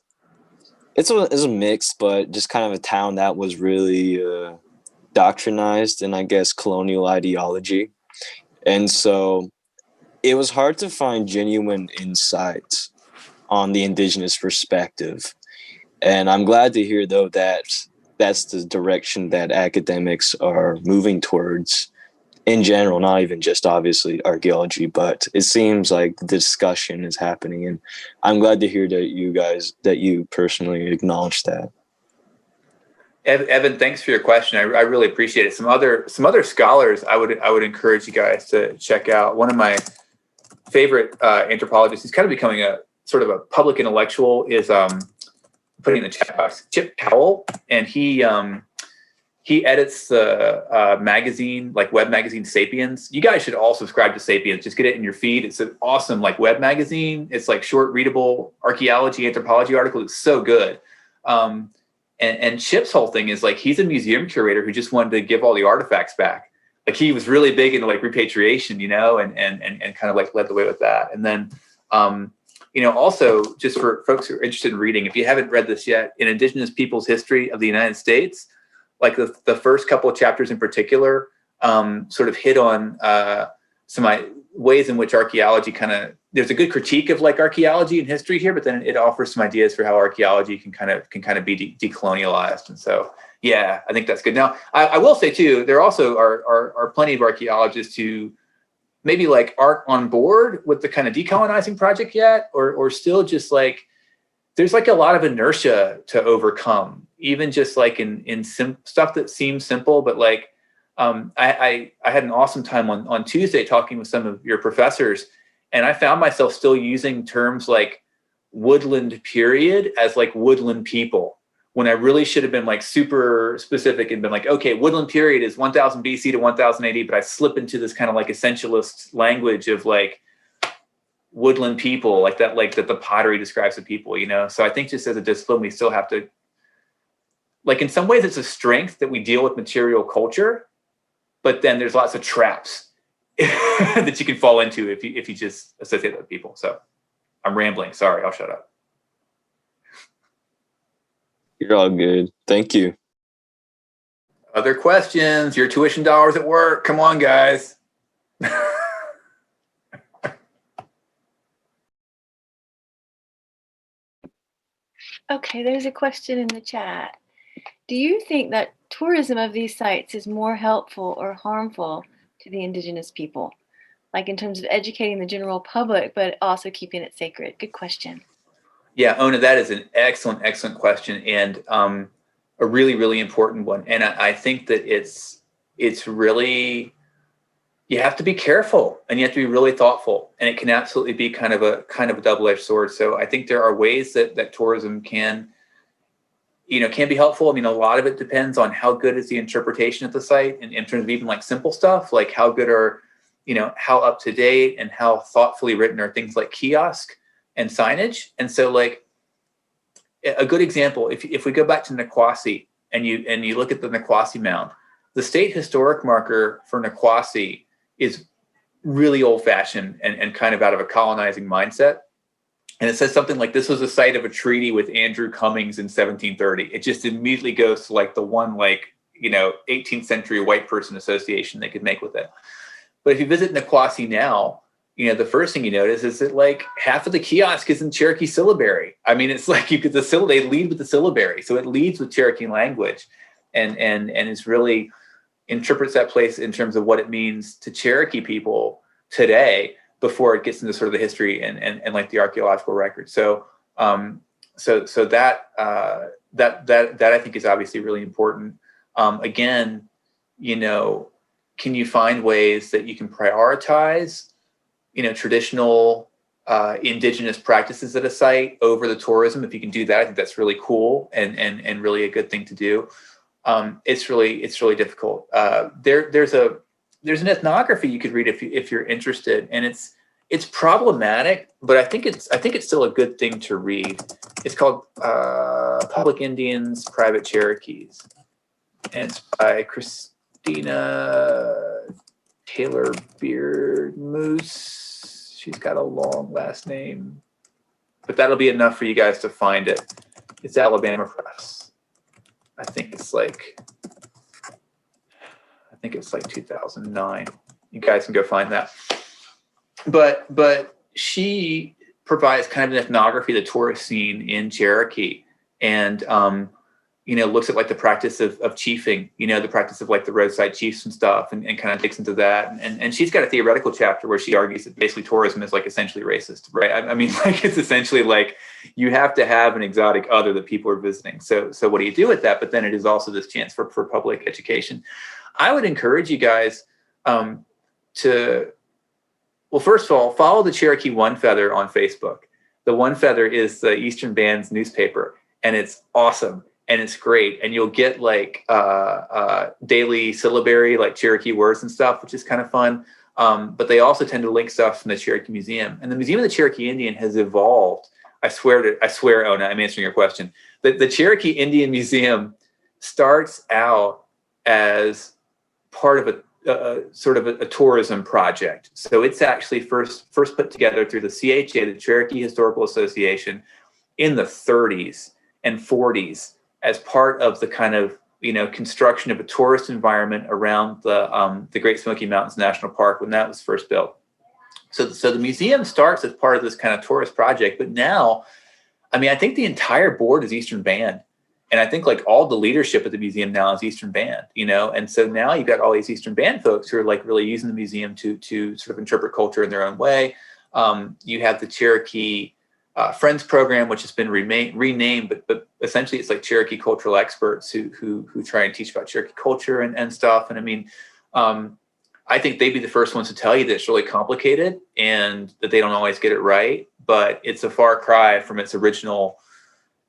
S3: it's a mix, but just kind of a town that was really doctrinized in, I guess, colonial ideology. And so it was hard to find genuine insights on the indigenous perspective. And I'm glad to hear, though, that that's the direction that academics are moving towards in general, not even just obviously archaeology, but it seems like the discussion is happening. And I'm glad to hear that you personally acknowledge that.
S2: Evan, thanks for your question. I really appreciate it. Some other scholars I would encourage you guys to check out. One of my favorite anthropologists, he's kind of becoming a sort of a public intellectual, is putting in the chat box, Chip Powell, and he edits the magazine, like web magazine Sapiens. You guys should all subscribe to Sapiens. Just get it in your feed. It's an awesome like web magazine. It's like short, readable archaeology, anthropology article. It's so good. And Chip's whole thing is like, he's a museum curator who just wanted to give all the artifacts back. Like, he was really big into like repatriation, and kind of like led the way with that. And then, also just for folks who are interested in reading, if you haven't read this yet, in Indigenous Peoples' History of the United States, like the first couple of chapters in particular, sort of hit on some ways in which archaeology there's a good critique of like archaeology and history here, but then it offers some ideas for how archaeology can kind of be decolonialized. And so, yeah, I think that's good. Now, I will say too, there also are plenty of archaeologists who maybe like aren't on board with the kind of decolonizing project yet, or still just like, there's like a lot of inertia to overcome, even just like in stuff that seems simple, but like, I had an awesome time on Tuesday talking with some of your professors, and I found myself still using terms like woodland period as like woodland people, when I really should have been like super specific and been like, okay, woodland period is 1000 BC to 1000 AD, but I slip into this kind of like essentialist language of like woodland people, like that the pottery describes the people, So I think just as a discipline, we still have to, like, in some ways it's a strength that we deal with material culture, but then there's lots of traps that you can fall into if you just associate with people. So I'm rambling. Sorry, I'll shut up.
S3: You're all good. Thank you.
S2: Other questions? Your tuition dollars at work. Come on, guys.
S1: Okay, there's a question in the chat. Do you think that tourism of these sites is more helpful or harmful to the indigenous people? Like in terms of educating the general public, but also keeping it sacred? Good question.
S2: Yeah, Ona, that is an excellent, excellent question, and a really, really important one. And I think that it's really, you have to be careful and you have to be really thoughtful, and it can absolutely be kind of a double-edged sword. So I think there are ways that tourism can be helpful. I mean, a lot of it depends on how good is the interpretation at the site, and in terms of even like simple stuff, like how good are, how up to date and how thoughtfully written are things like kiosk and signage. And so like a good example, if we go back to Nikwasi and you look at the Nikwasi mound, the state historic marker for Nikwasi is really old fashioned and kind of out of a colonizing mindset. And it says something like, this was the site of a treaty with Andrew Cummings in 1730. It just immediately goes to like the one 18th century white person association they could make with it. But if you visit Nikwasi now, the first thing you notice is that like half of the kiosk is in Cherokee syllabary. I mean, it's like they lead with the syllabary. So it leads with Cherokee language and it's really interprets that place in terms of what it means to Cherokee people today, before it gets into sort of the history and like the archaeological record. So that I think is obviously really important. Again, can you find ways that you can prioritize, traditional indigenous practices at a site over the tourism? If you can do that, I think that's really cool and really a good thing to do. It's really difficult. There's an ethnography you could read if you're interested, and it's problematic, but I think it's still a good thing to read. It's called Public Indians, Private Cherokees, and it's by Christina Taylor Beard Moose. She's got a long last name, but that'll be enough for you guys to find it. It's Alabama Press. I think it's like 2009. You guys can go find that. But she provides kind of an ethnography of the tourist scene in Cherokee, and looks at like the practice of chiefing, the practice of like the roadside chiefs and stuff, and kind of digs into that. And she's got a theoretical chapter where she argues that basically tourism is like essentially racist, right? I mean, like it's essentially like you have to have an exotic other that people are visiting. So what do you do with that? But then it is also this chance for public education. I would encourage you guys well, first of all, follow the Cherokee One Feather on Facebook. The One Feather is the Eastern Band's newspaper, and it's awesome and it's great. And you'll get like daily syllabary, like Cherokee words and stuff, which is kind of fun. But they also tend to link stuff from the Cherokee Museum, and the Museum of the Cherokee Indian has evolved. I swear, Ona, I'm answering your question. The Cherokee Indian Museum starts out as part of a sort of a tourism project. So it's actually first put together through the CHA, the Cherokee Historical Association, in the 30s and 40s as part of the kind of construction of a tourist environment around the Great Smoky Mountains National Park when that was first built. So the museum starts as part of this kind of tourist project, but now, I mean, I think the entire board is Eastern Band. And I think like all the leadership at the museum now is Eastern Band, and so now you've got all these Eastern Band folks who are like really using the museum to sort of interpret culture in their own way. You have the Cherokee Friends program, which has been renamed, but essentially it's like Cherokee cultural experts who try and teach about Cherokee culture and stuff. And I mean, I think they'd be the first ones to tell you that it's really complicated and that they don't always get it right, but it's a far cry from its original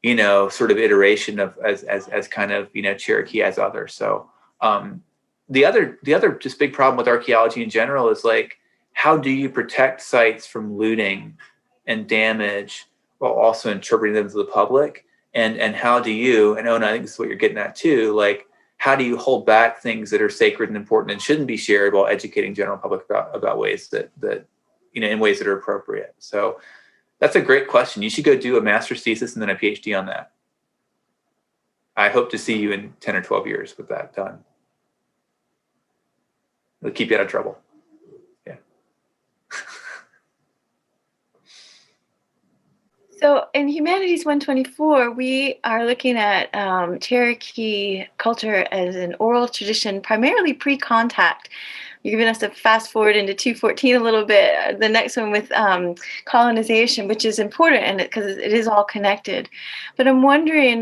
S2: sort of iteration of as kind of, Cherokee as other. So the other just big problem with archaeology in general is like, how do you protect sites from looting and damage while also interpreting them to the public? And how do you, and Ona, I think this is what you're getting at too, like, how do you hold back things that are sacred and important and shouldn't be shared while educating general public about ways that in ways that are appropriate? So that's a great question. You should go do a master's thesis and then a PhD on that. I hope to see you in 10 or 12 years with that done. It'll keep you out of trouble. Yeah.
S1: So in Humanities 124, we are looking at Cherokee culture as an oral tradition, primarily pre-contact. You're giving us a fast forward into 214 a little bit. The next one with colonization, which is important, and because it is all connected. But I'm wondering,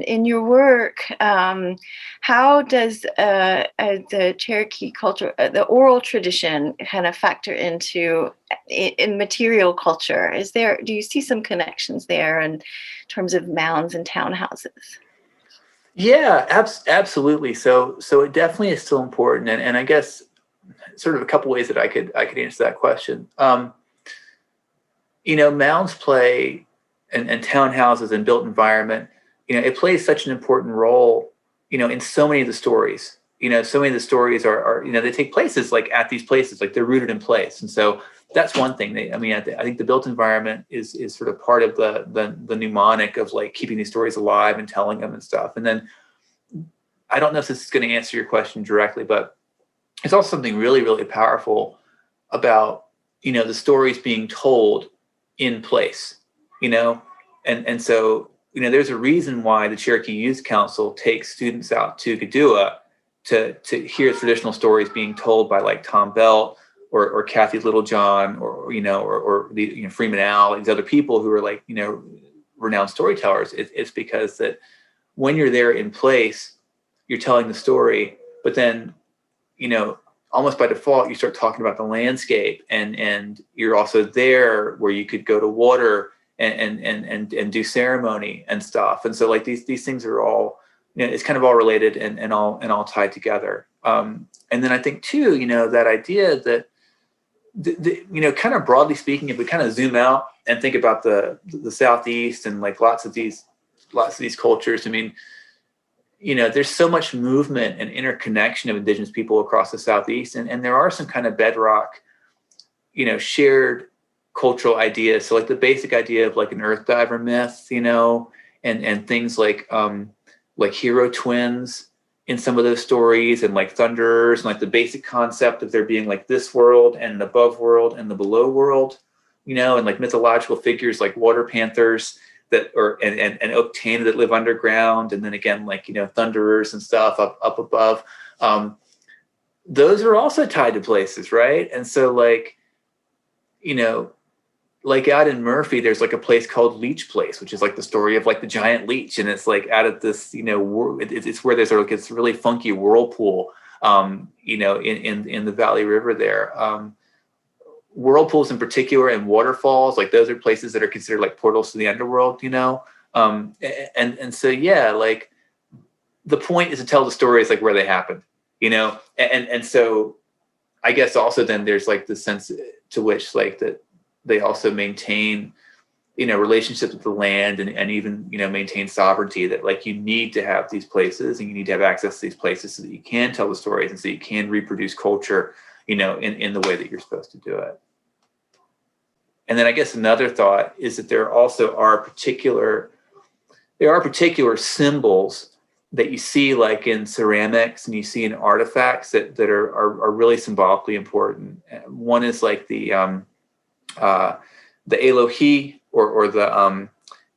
S1: in your work, how does the Cherokee culture, the oral tradition, kind of factor into in material culture? Do you see some connections there in terms of mounds and townhouses?
S2: Yeah, absolutely. So it definitely is still important, and I guess sort of a couple ways that I could answer that question. Mounds play and townhouses and built environment. It plays such an important role. In so many of the stories. So many of the stories are they take places like at these places, like they're rooted in place, and so that's one thing. I think the built environment is sort of part of the mnemonic of like keeping these stories alive and telling them and stuff. And then I don't know if this is going to answer your question directly, but it's also something really, really powerful about, the stories being told in place, and so, there's a reason why the Cherokee Youth Council takes students out to Anigiduwah to hear traditional stories being told by like Tom Belt or Kathy Littlejohn or the Freeman Al, these other people who are like, renowned storytellers. It's because that when you're there in place, you're telling the story, but then, almost by default, you start talking about the landscape, and you're also there where you could go to water and do ceremony and stuff. And so like these things are all, it's kind of all related and all tied together. And then I think too, that idea that kind of broadly speaking, if we kind of zoom out and think about the Southeast and like lots of these cultures, there's so much movement and interconnection of indigenous people across the Southeast. And there are some kind of bedrock, shared cultural ideas. So like the basic idea of like an earth diver myth, and things like hero twins in some of those stories, and like thunderers, and like the basic concept of there being like this world and an above world and the below world, and like mythological figures like water panthers and Oktana that live underground, and then again like thunderers and stuff up above. Those are also tied to places, right? And so like like out in Murphy, there's like a place called Leech Place, which is like the story of like the giant leech, and it's like out of this it's where there's like this really funky whirlpool in the Valley River there. Whirlpools in particular and waterfalls, like those are places that are considered like portals to the underworld, and so yeah, like the point is to tell the stories like where they happened, and so I guess also then there's like the sense to which like that they also maintain relationships with the land and even maintain sovereignty, that like you need to have these places and you need to have access to these places so that you can tell the stories and so you can reproduce culture in the way that you're supposed to do it. And then I guess another thought is that there also are particular symbols that you see like in ceramics and you see in artifacts that are really symbolically important. One is like the Elohi or the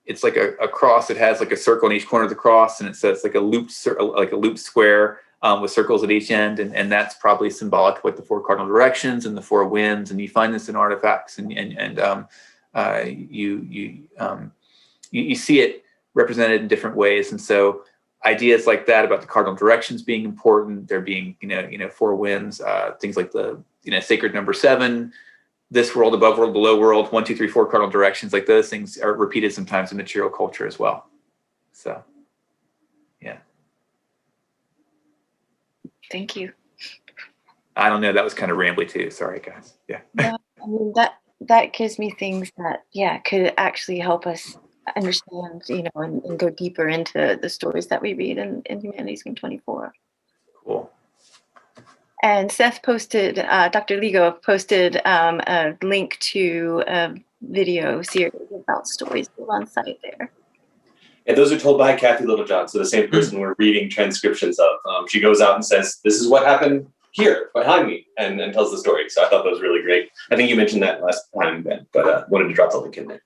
S2: it's like a cross that has like a circle in each corner of the cross, and it says like a looped square with circles at each end, and that's probably symbolic of like the four cardinal directions and the four winds. And you find this in artifacts, and you see it represented in different ways. And so ideas like that about the cardinal directions being important, there being four winds, things like the sacred number 7, this world, above world, below world, 1, 2, 3, 4 cardinal directions, like those things are repeated sometimes in material culture as well. So yeah.
S1: Thank you.
S2: I don't know. That was kind of rambly too. Sorry, guys. Yeah.
S1: No, I mean, that gives me things that, could actually help us understand, and go deeper into the stories that we read in Humanities 124.
S2: Cool.
S1: And Seth posted, Dr. Ligo posted a link to a video series about stories on site there.
S4: And those are told by Kathy Littlejohn, so the same person we're reading transcriptions of. She goes out and says, this is what happened here behind me, and tells the story. So I thought that was really great. I think you mentioned that last time, Ben, but wanted to drop the link in there.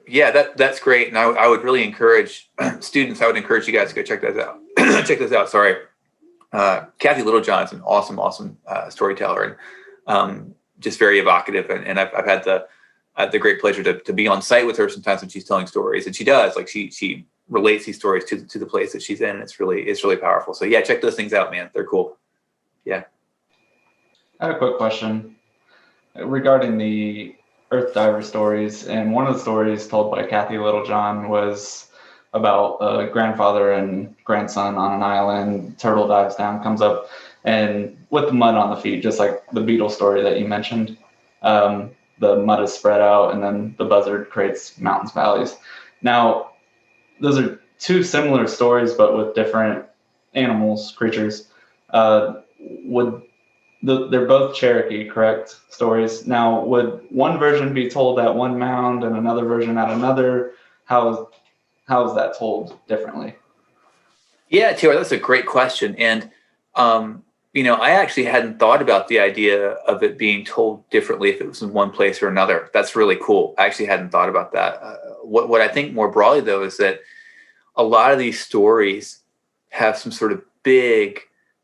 S2: Yeah, that's great. And I would really encourage students, I would encourage you guys to go check that out. Check this out. Sorry. Kathy Littlejohn's an awesome storyteller, and just very evocative. And I've had the great pleasure to be on site with her sometimes when she's telling stories, and she does, like, she relates these stories to the place that she's in. And it's really powerful. So yeah, check those things out, man. They're cool. Yeah.
S5: I have a quick question regarding the Earth Diver stories. And one of the stories told by Kathy Littlejohn was about a grandfather and grandson on an island. Turtle dives down, comes up, and with the mud on the feet, just like the beetle story that you mentioned. The mud is spread out, and then the buzzard creates mountains, valleys. Now, those are two similar stories, but with different animals, creatures. They're both Cherokee, correct, stories. Now, would one version be told at one mound and another version at another? How is that told differently?
S2: Yeah, Taylor, that's a great question. And, I actually hadn't thought about the idea of it being told differently if it was in one place or another. That's really cool. I actually hadn't thought about that. What I think more broadly, though, is that a lot of these stories have some sort of big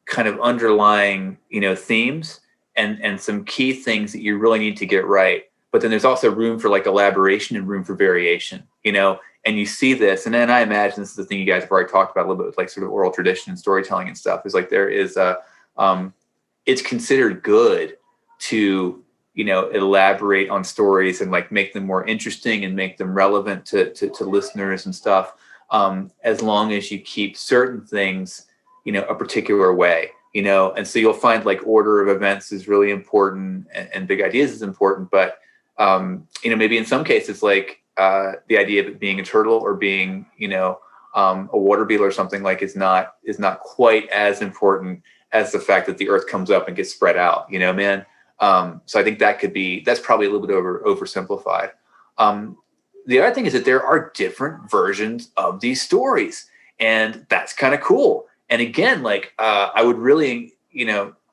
S2: kind of underlying, themes and some key things that you really need to get right. But then there's also room for like elaboration and room for variation, and you see this. And then I imagine this is the thing you guys have already talked about a little bit with like sort of oral tradition and storytelling and stuff, is like there is it's considered good to, elaborate on stories and like make them more interesting and make them relevant to listeners and stuff. As long as you keep certain things, a particular way, and so you'll find like order of events is really important, and big ideas is important. But, maybe in some cases, like the idea of it being a turtle or being, a water beetle or something, like is not quite as important as the fact that the earth comes up and gets spread out, man. So I think that's probably a little bit oversimplified. The other thing is that there are different versions of these stories, and that's kind of cool. And again, like I would really,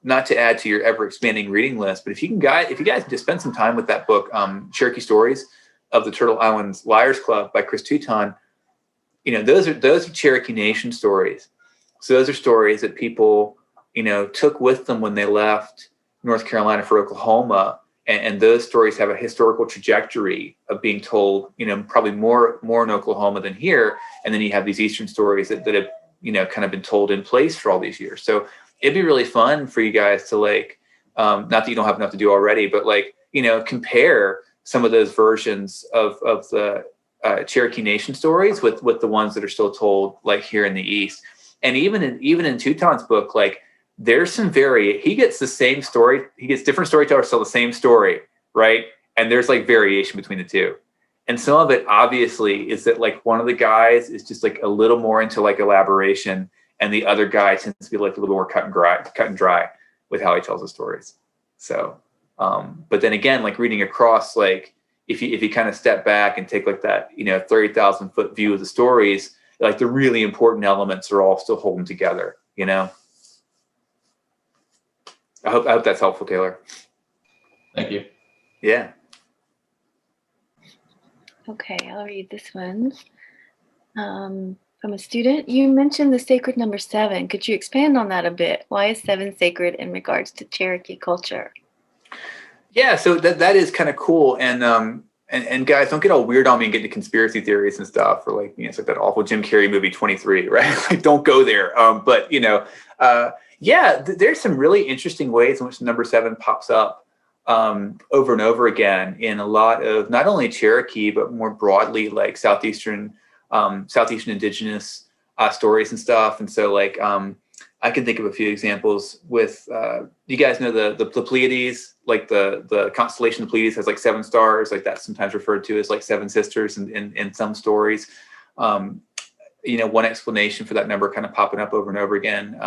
S2: not to add to your ever expanding reading list, but if you guys just spend some time with that book, Cherokee Stories of the Turtle Islands Liars Club by Chris Touton, those are Cherokee Nation stories. So those are stories that people, took with them when they left North Carolina for Oklahoma. And those stories have a historical trajectory of being told, probably more in Oklahoma than here. And then you have these Eastern stories that have, kind of been told in place for all these years. So it'd be really fun for you guys to like, not that you don't have enough to do already, but like, compare some of those versions of the Cherokee Nation stories with the ones that are still told like here in the East. And even in Touton's book, like there's some he gets the same story. He gets different storytellers tell the same story, right? And there's like variation between the two. And some of it obviously is that like one of the guys is just like a little more into like elaboration, and the other guy tends to be like a little more cut and dry with how he tells the stories. So, but then again, like reading across, like if you kind of step back and take like that, 30,000 foot view of the stories, like the really important elements are all still holding together, I hope that's helpful, Taylor.
S5: Thank you.
S2: Yeah.
S1: Okay, I'll read this one. From a student, you mentioned the sacred number 7. Could you expand on that a bit? Why is 7 sacred in regards to Cherokee culture?
S2: Yeah, so that is kind of cool. And guys, don't get all weird on me and get into conspiracy theories and stuff, or like, it's like that awful Jim Carrey movie 23, right? Like, don't go there. But there's some really interesting ways in which the number 7 pops up over and over again in a lot of not only Cherokee, but more broadly like Southeastern indigenous stories and stuff. And so like I can think of a few examples with you guys know the Pleiades, like the constellation of the Pleiades has like 7 stars, like that's sometimes referred to as like 7 sisters in some stories. One explanation for that number kind of popping up over and over again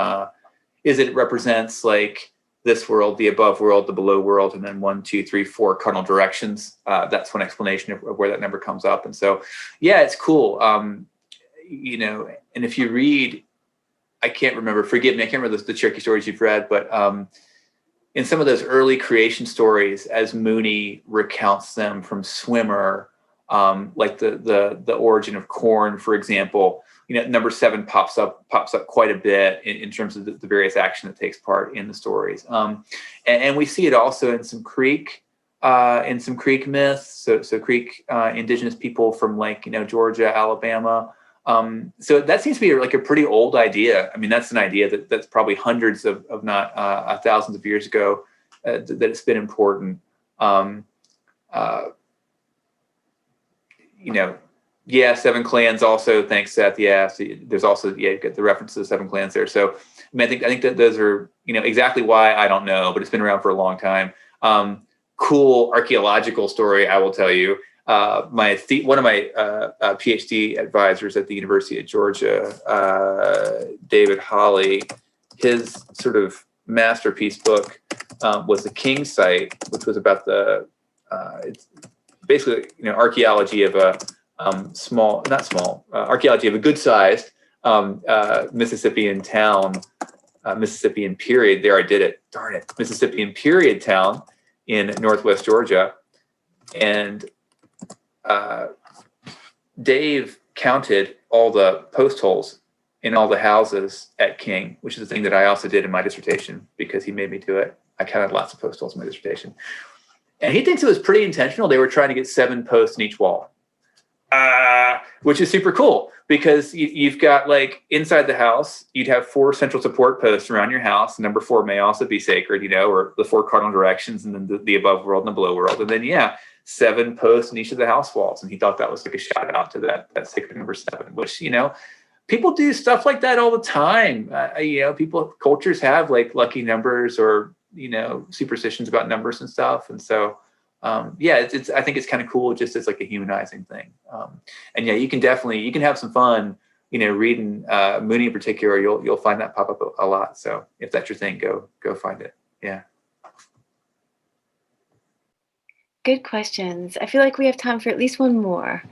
S2: is it represents like this world, the above world, the below world, and then 1, 2, 3, 4 cardinal directions. That's one explanation of where that number comes up. And so, yeah, it's cool. And if you read, I can't remember, forgive me, I can't remember the Cherokee stories you've read, but in some of those early creation stories, as Mooney recounts them from Swimmer, like the origin of corn, for example, number 7 pops up quite a bit in terms of the various action that takes part in the stories. And we see it also in some Creek myths. So Creek indigenous people from Georgia, Alabama. So that seems to be like a pretty old idea. I mean, that's an idea that's probably hundreds of not thousands of years ago that it's been important. Yeah, 7 clans also, thanks Seth. Yeah, so there's also, you've got the reference to the 7 clans there. So I think that those are, exactly why, I don't know, but it's been around for a long time. Cool archaeological story, I will tell you. One of my PhD advisors at the University of Georgia, David Hawley, his sort of masterpiece book was the King site, which was about it's basically archaeology of a archaeology of a good-sized Mississippian town, Mississippian period. There, I did it. Darn it, Mississippian period town in Northwest Georgia, and Dave counted all the post holes in all the houses at King, which is a thing that I also did in my dissertation because he made me do it. I counted lots of post holes in my dissertation. And he thinks it was pretty intentional. They were trying to get 7 posts in each wall, which is super cool because you've got inside the house, you'd have 4 central support posts around your house. Number 4 may also be sacred, or the 4 cardinal directions, and then the above world and the below world. And then, 7 posts in each of the house walls. And he thought that was like a shout out to that sacred number 7, which, people do stuff like that all the time. Cultures have lucky numbers or, superstitions about numbers and stuff. And so, I think it's kind of cool just as a humanizing thing. And you can have some fun, reading Mooney in particular. You'll find that pop up a lot. So if that's your thing, go find it. Yeah.
S1: Good questions. I feel like we have time for at least one more.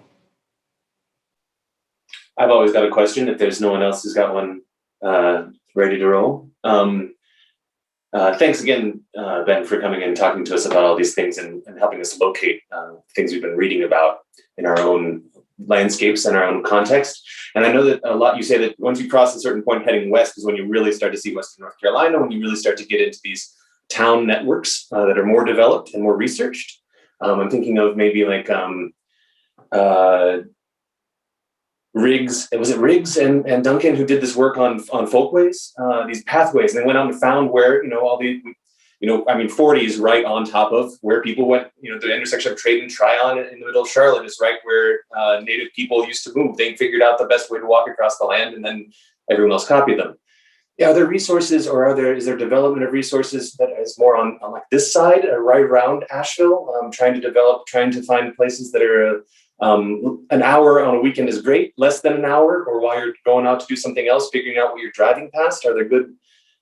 S4: I've always got a question if there's no one else who's got one ready to roll. Thanks again, Ben, for coming and talking to us about all these things and helping us locate things we've been reading about in our own landscapes and our own context. And I know that a lot, you say that once you cross a certain point heading west is when you really start to see Western North Carolina, when you really start to get into these town networks that are more developed and more researched. I'm thinking of maybe Riggs. Was it Riggs and Duncan who did this work on folkways, these pathways, and they went out and found where all the 40 is right on top of where people went. The intersection of Trade and Tryon in the middle of Charlotte is right where native people used to move. They figured out the best way to walk across the land, and then everyone else copied them. Yeah, are there resources, or is there development of resources that is more on this side, right around Asheville, trying to find places that are an hour on a weekend is great, less than an hour, or while you're going out to do something else, figuring out what you're driving past? Are there good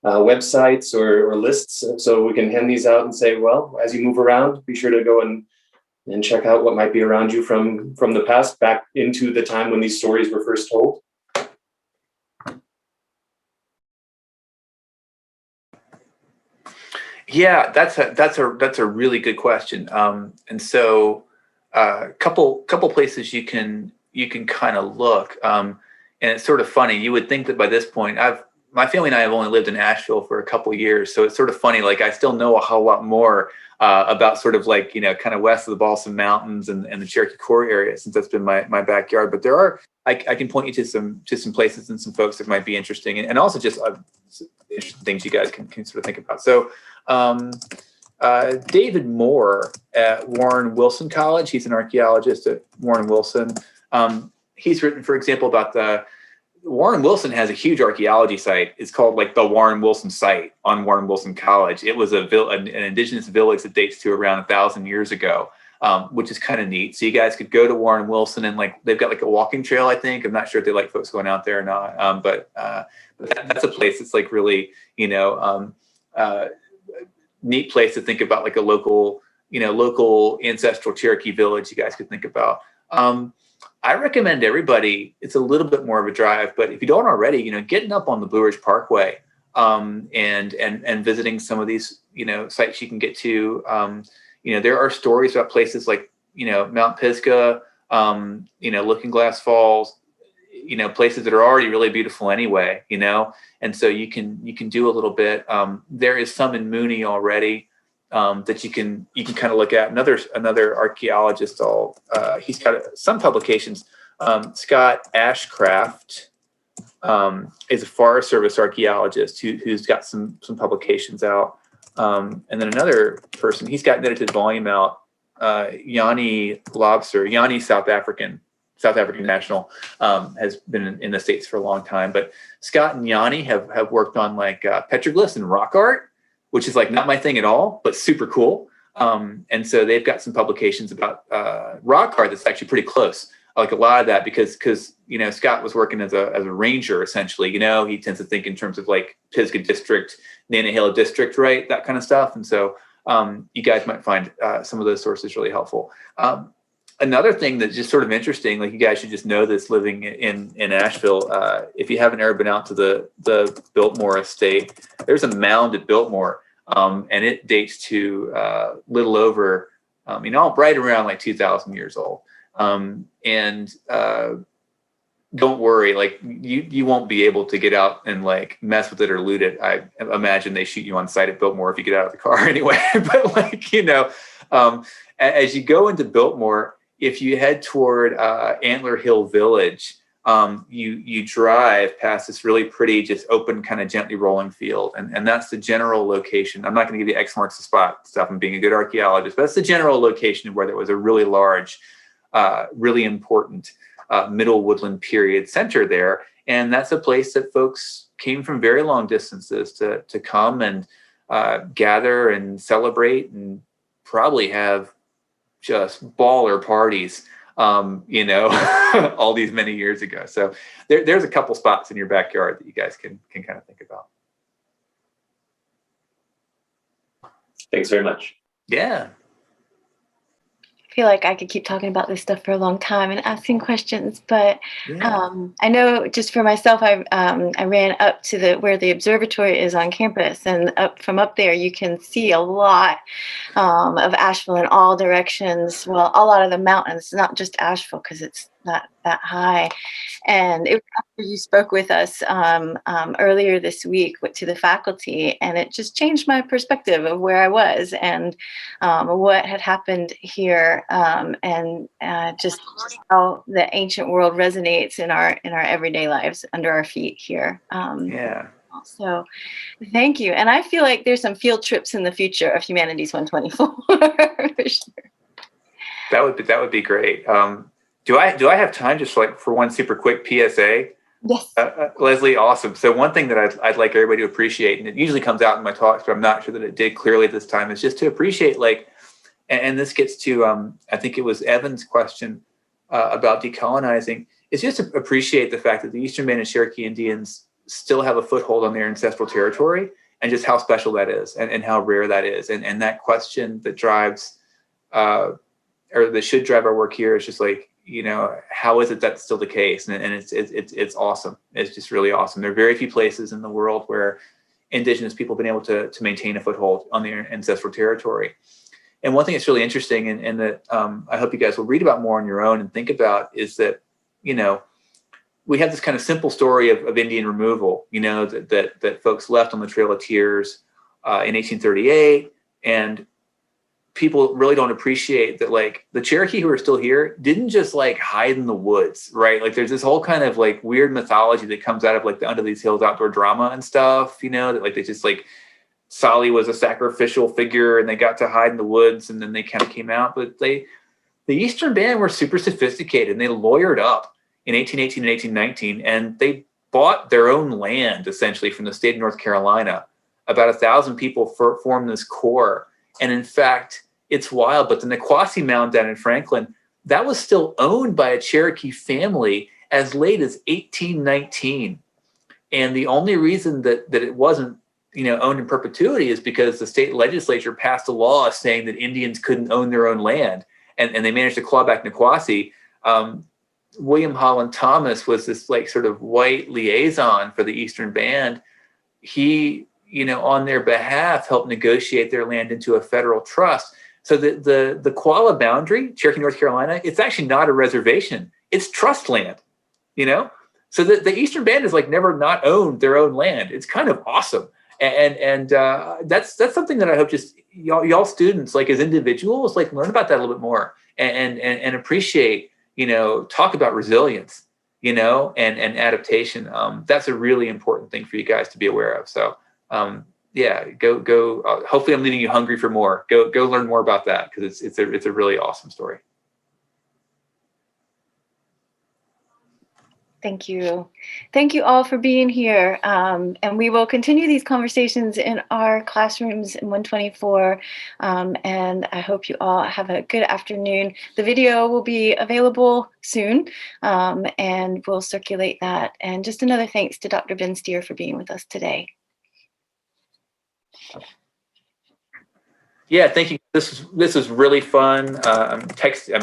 S4: websites or lists so we can hand these out and say, well, as you move around, be sure to go and check out what might be around you from the past back into the time when these stories were first told?
S2: Yeah, that's a really good question. And so couple places you can kind of look. And it's sort of funny. You would think that by this point, my family and I have only lived in Asheville for a couple years, so it's sort of funny. I still know a whole lot more about sort of kind of west of the Balsam Mountains and the Cherokee Core area, since that's been my backyard. But there are I can point you to some places and some folks that might be interesting, and also just interesting things you guys can sort of think about. So. David Moore at Warren Wilson College. He's an archaeologist at Warren Wilson. He's written, for example, about Warren Wilson has a huge archaeology site. It's called the Warren Wilson site on Warren Wilson College. It was an indigenous village that dates to around 1,000 years ago, which is kind of neat. So you guys could go to Warren Wilson and they've got a walking trail, I think. I'm not sure if they like folks going out there or not. But that's a place that's really, neat place to think about, a local ancestral Cherokee village you guys could think about. I recommend everybody, it's a little bit more of a drive, but if you don't already, getting up on the Blue Ridge Parkway and visiting some of these sites you can get to. There are stories about places like, Mount Pisgah, Looking Glass Falls, places that are already really beautiful anyway, and so you can do a little bit. There is some in Mooney already that you can kind of look at. Another archaeologist, he's got some publications. Scott Ashcraft is a Forest Service archaeologist who's got some publications out. And then another person, he's got an edited volume out, Yanni Lobster, Yanni South African national, has been in the States for a long time. But Scott and Yanni have worked on like petroglyphs and rock art, which is like not my thing at all, but super cool. And so they've got some publications about rock art that's actually pretty close. I like a lot of that because Scott was working as a ranger essentially. He tends to think in terms of like Pisgah district, Nantahala district, right? That kind of stuff. And so you guys might find some of those sources really helpful. Another thing that's just sort of interesting, like you guys should just know this living in Asheville, if you haven't ever been out to the Biltmore estate, there's a mound at Biltmore, and it dates to little over, right around like 2,000 years old. And don't worry, like you won't be able to get out and like mess with it or loot it. I imagine they shoot you on site at Biltmore if you get out of the car anyway. But like, as you go into Biltmore, if you head toward Antler Hill Village, you drive past this really pretty, just open, kind of gently rolling field. And that's the general location. I'm not going to give you X marks the spot stuff. I'm being a good archaeologist, but that's the general location of where there was a really large, really important middle woodland period center there. And that's a place that folks came from very long distances to come and gather and celebrate and probably have just baller parties, all these many years ago. So there's a couple spots in your backyard that you guys can kind of think about.
S4: Thanks very much.
S2: Yeah.
S1: I feel like I could keep talking about this stuff for a long time and asking questions, but I know just for myself, I ran up to where the observatory is on campus, and from up there you can see a lot of Asheville in all directions. Well, a lot of the mountains, not just Asheville because it's not that high. And it was after you spoke with us earlier this week to the faculty, and it just changed my perspective of where I was and what had happened here, and just how the ancient world resonates in our everyday lives under our feet here. So thank you. And I feel like there's some field trips in the future of Humanities 124 for sure.
S2: That would be great. Do I have time just for one super quick PSA?
S1: Yes.
S2: Leslie, awesome. So one thing that I'd like everybody to appreciate, and it usually comes out in my talks, but I'm not sure that it did clearly this time, is just to appreciate, and this gets to, I think it was Evan's question about decolonizing, is just to appreciate the fact that the Eastern Band and Cherokee Indians still have a foothold on their ancestral territory, and just how special that is and how rare that is. And that question that drives, or that should drive our work here is just like, how is it that's still the case? And it's awesome. It's just really awesome. There are very few places in the world where indigenous people have been able to maintain a foothold on their ancestral territory. And one thing that's really interesting and that I hope you guys will read about more on your own and think about is that, we have this kind of simple story of Indian removal, that folks left on the Trail of Tears in 1838. And people really don't appreciate that, like, the Cherokee who are still here didn't just like hide in the woods, right? Like there's this whole kind of like weird mythology that comes out of like the Under These Hills outdoor drama and stuff, that like they just like Solly was a sacrificial figure and they got to hide in the woods and then they kind of came out. But the Eastern Band were super sophisticated and they lawyered up in 1818 and 1819, and they bought their own land essentially from the state of North Carolina. About 1,000 people formed this core. And in fact, it's wild, but the Nikwasi Mound down in Franklin, that was still owned by a Cherokee family as late as 1819. And the only reason that it wasn't, owned in perpetuity is because the state legislature passed a law saying that Indians couldn't own their own land. And they managed to claw back Nikwasi. William Holland Thomas was this like sort of white liaison for the Eastern Band. He on their behalf, help negotiate their land into a federal trust. So the Qualla boundary, Cherokee, North Carolina, it's actually not a reservation. It's trust land, So the Eastern Band is like never not owned their own land. It's kind of awesome. And that's something that I hope just y'all students, like as individuals, like learn about that a little bit more and appreciate, talk about resilience, and adaptation. That's a really important thing for you guys to be aware of. So go. Hopefully I'm leaving you hungry for more. Go learn more about that, because it's a really awesome story.
S1: Thank you. Thank you all for being here. And we will continue these conversations in our classrooms in 124. And I hope you all have a good afternoon. The video will be available soon, and we'll circulate that. And just another thanks to Dr. Ben Steere for being with us today.
S2: Yeah, thank you. This is really fun. I'm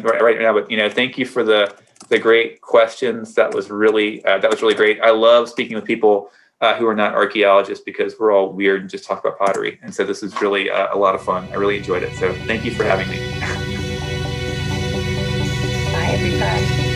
S2: right now, but thank you for the great questions. That was really great. I love speaking with people who are not archaeologists, because we're all weird and just talk about pottery. And so this is really a lot of fun. I really enjoyed it. So thank you for having me.
S1: Bye, everybody.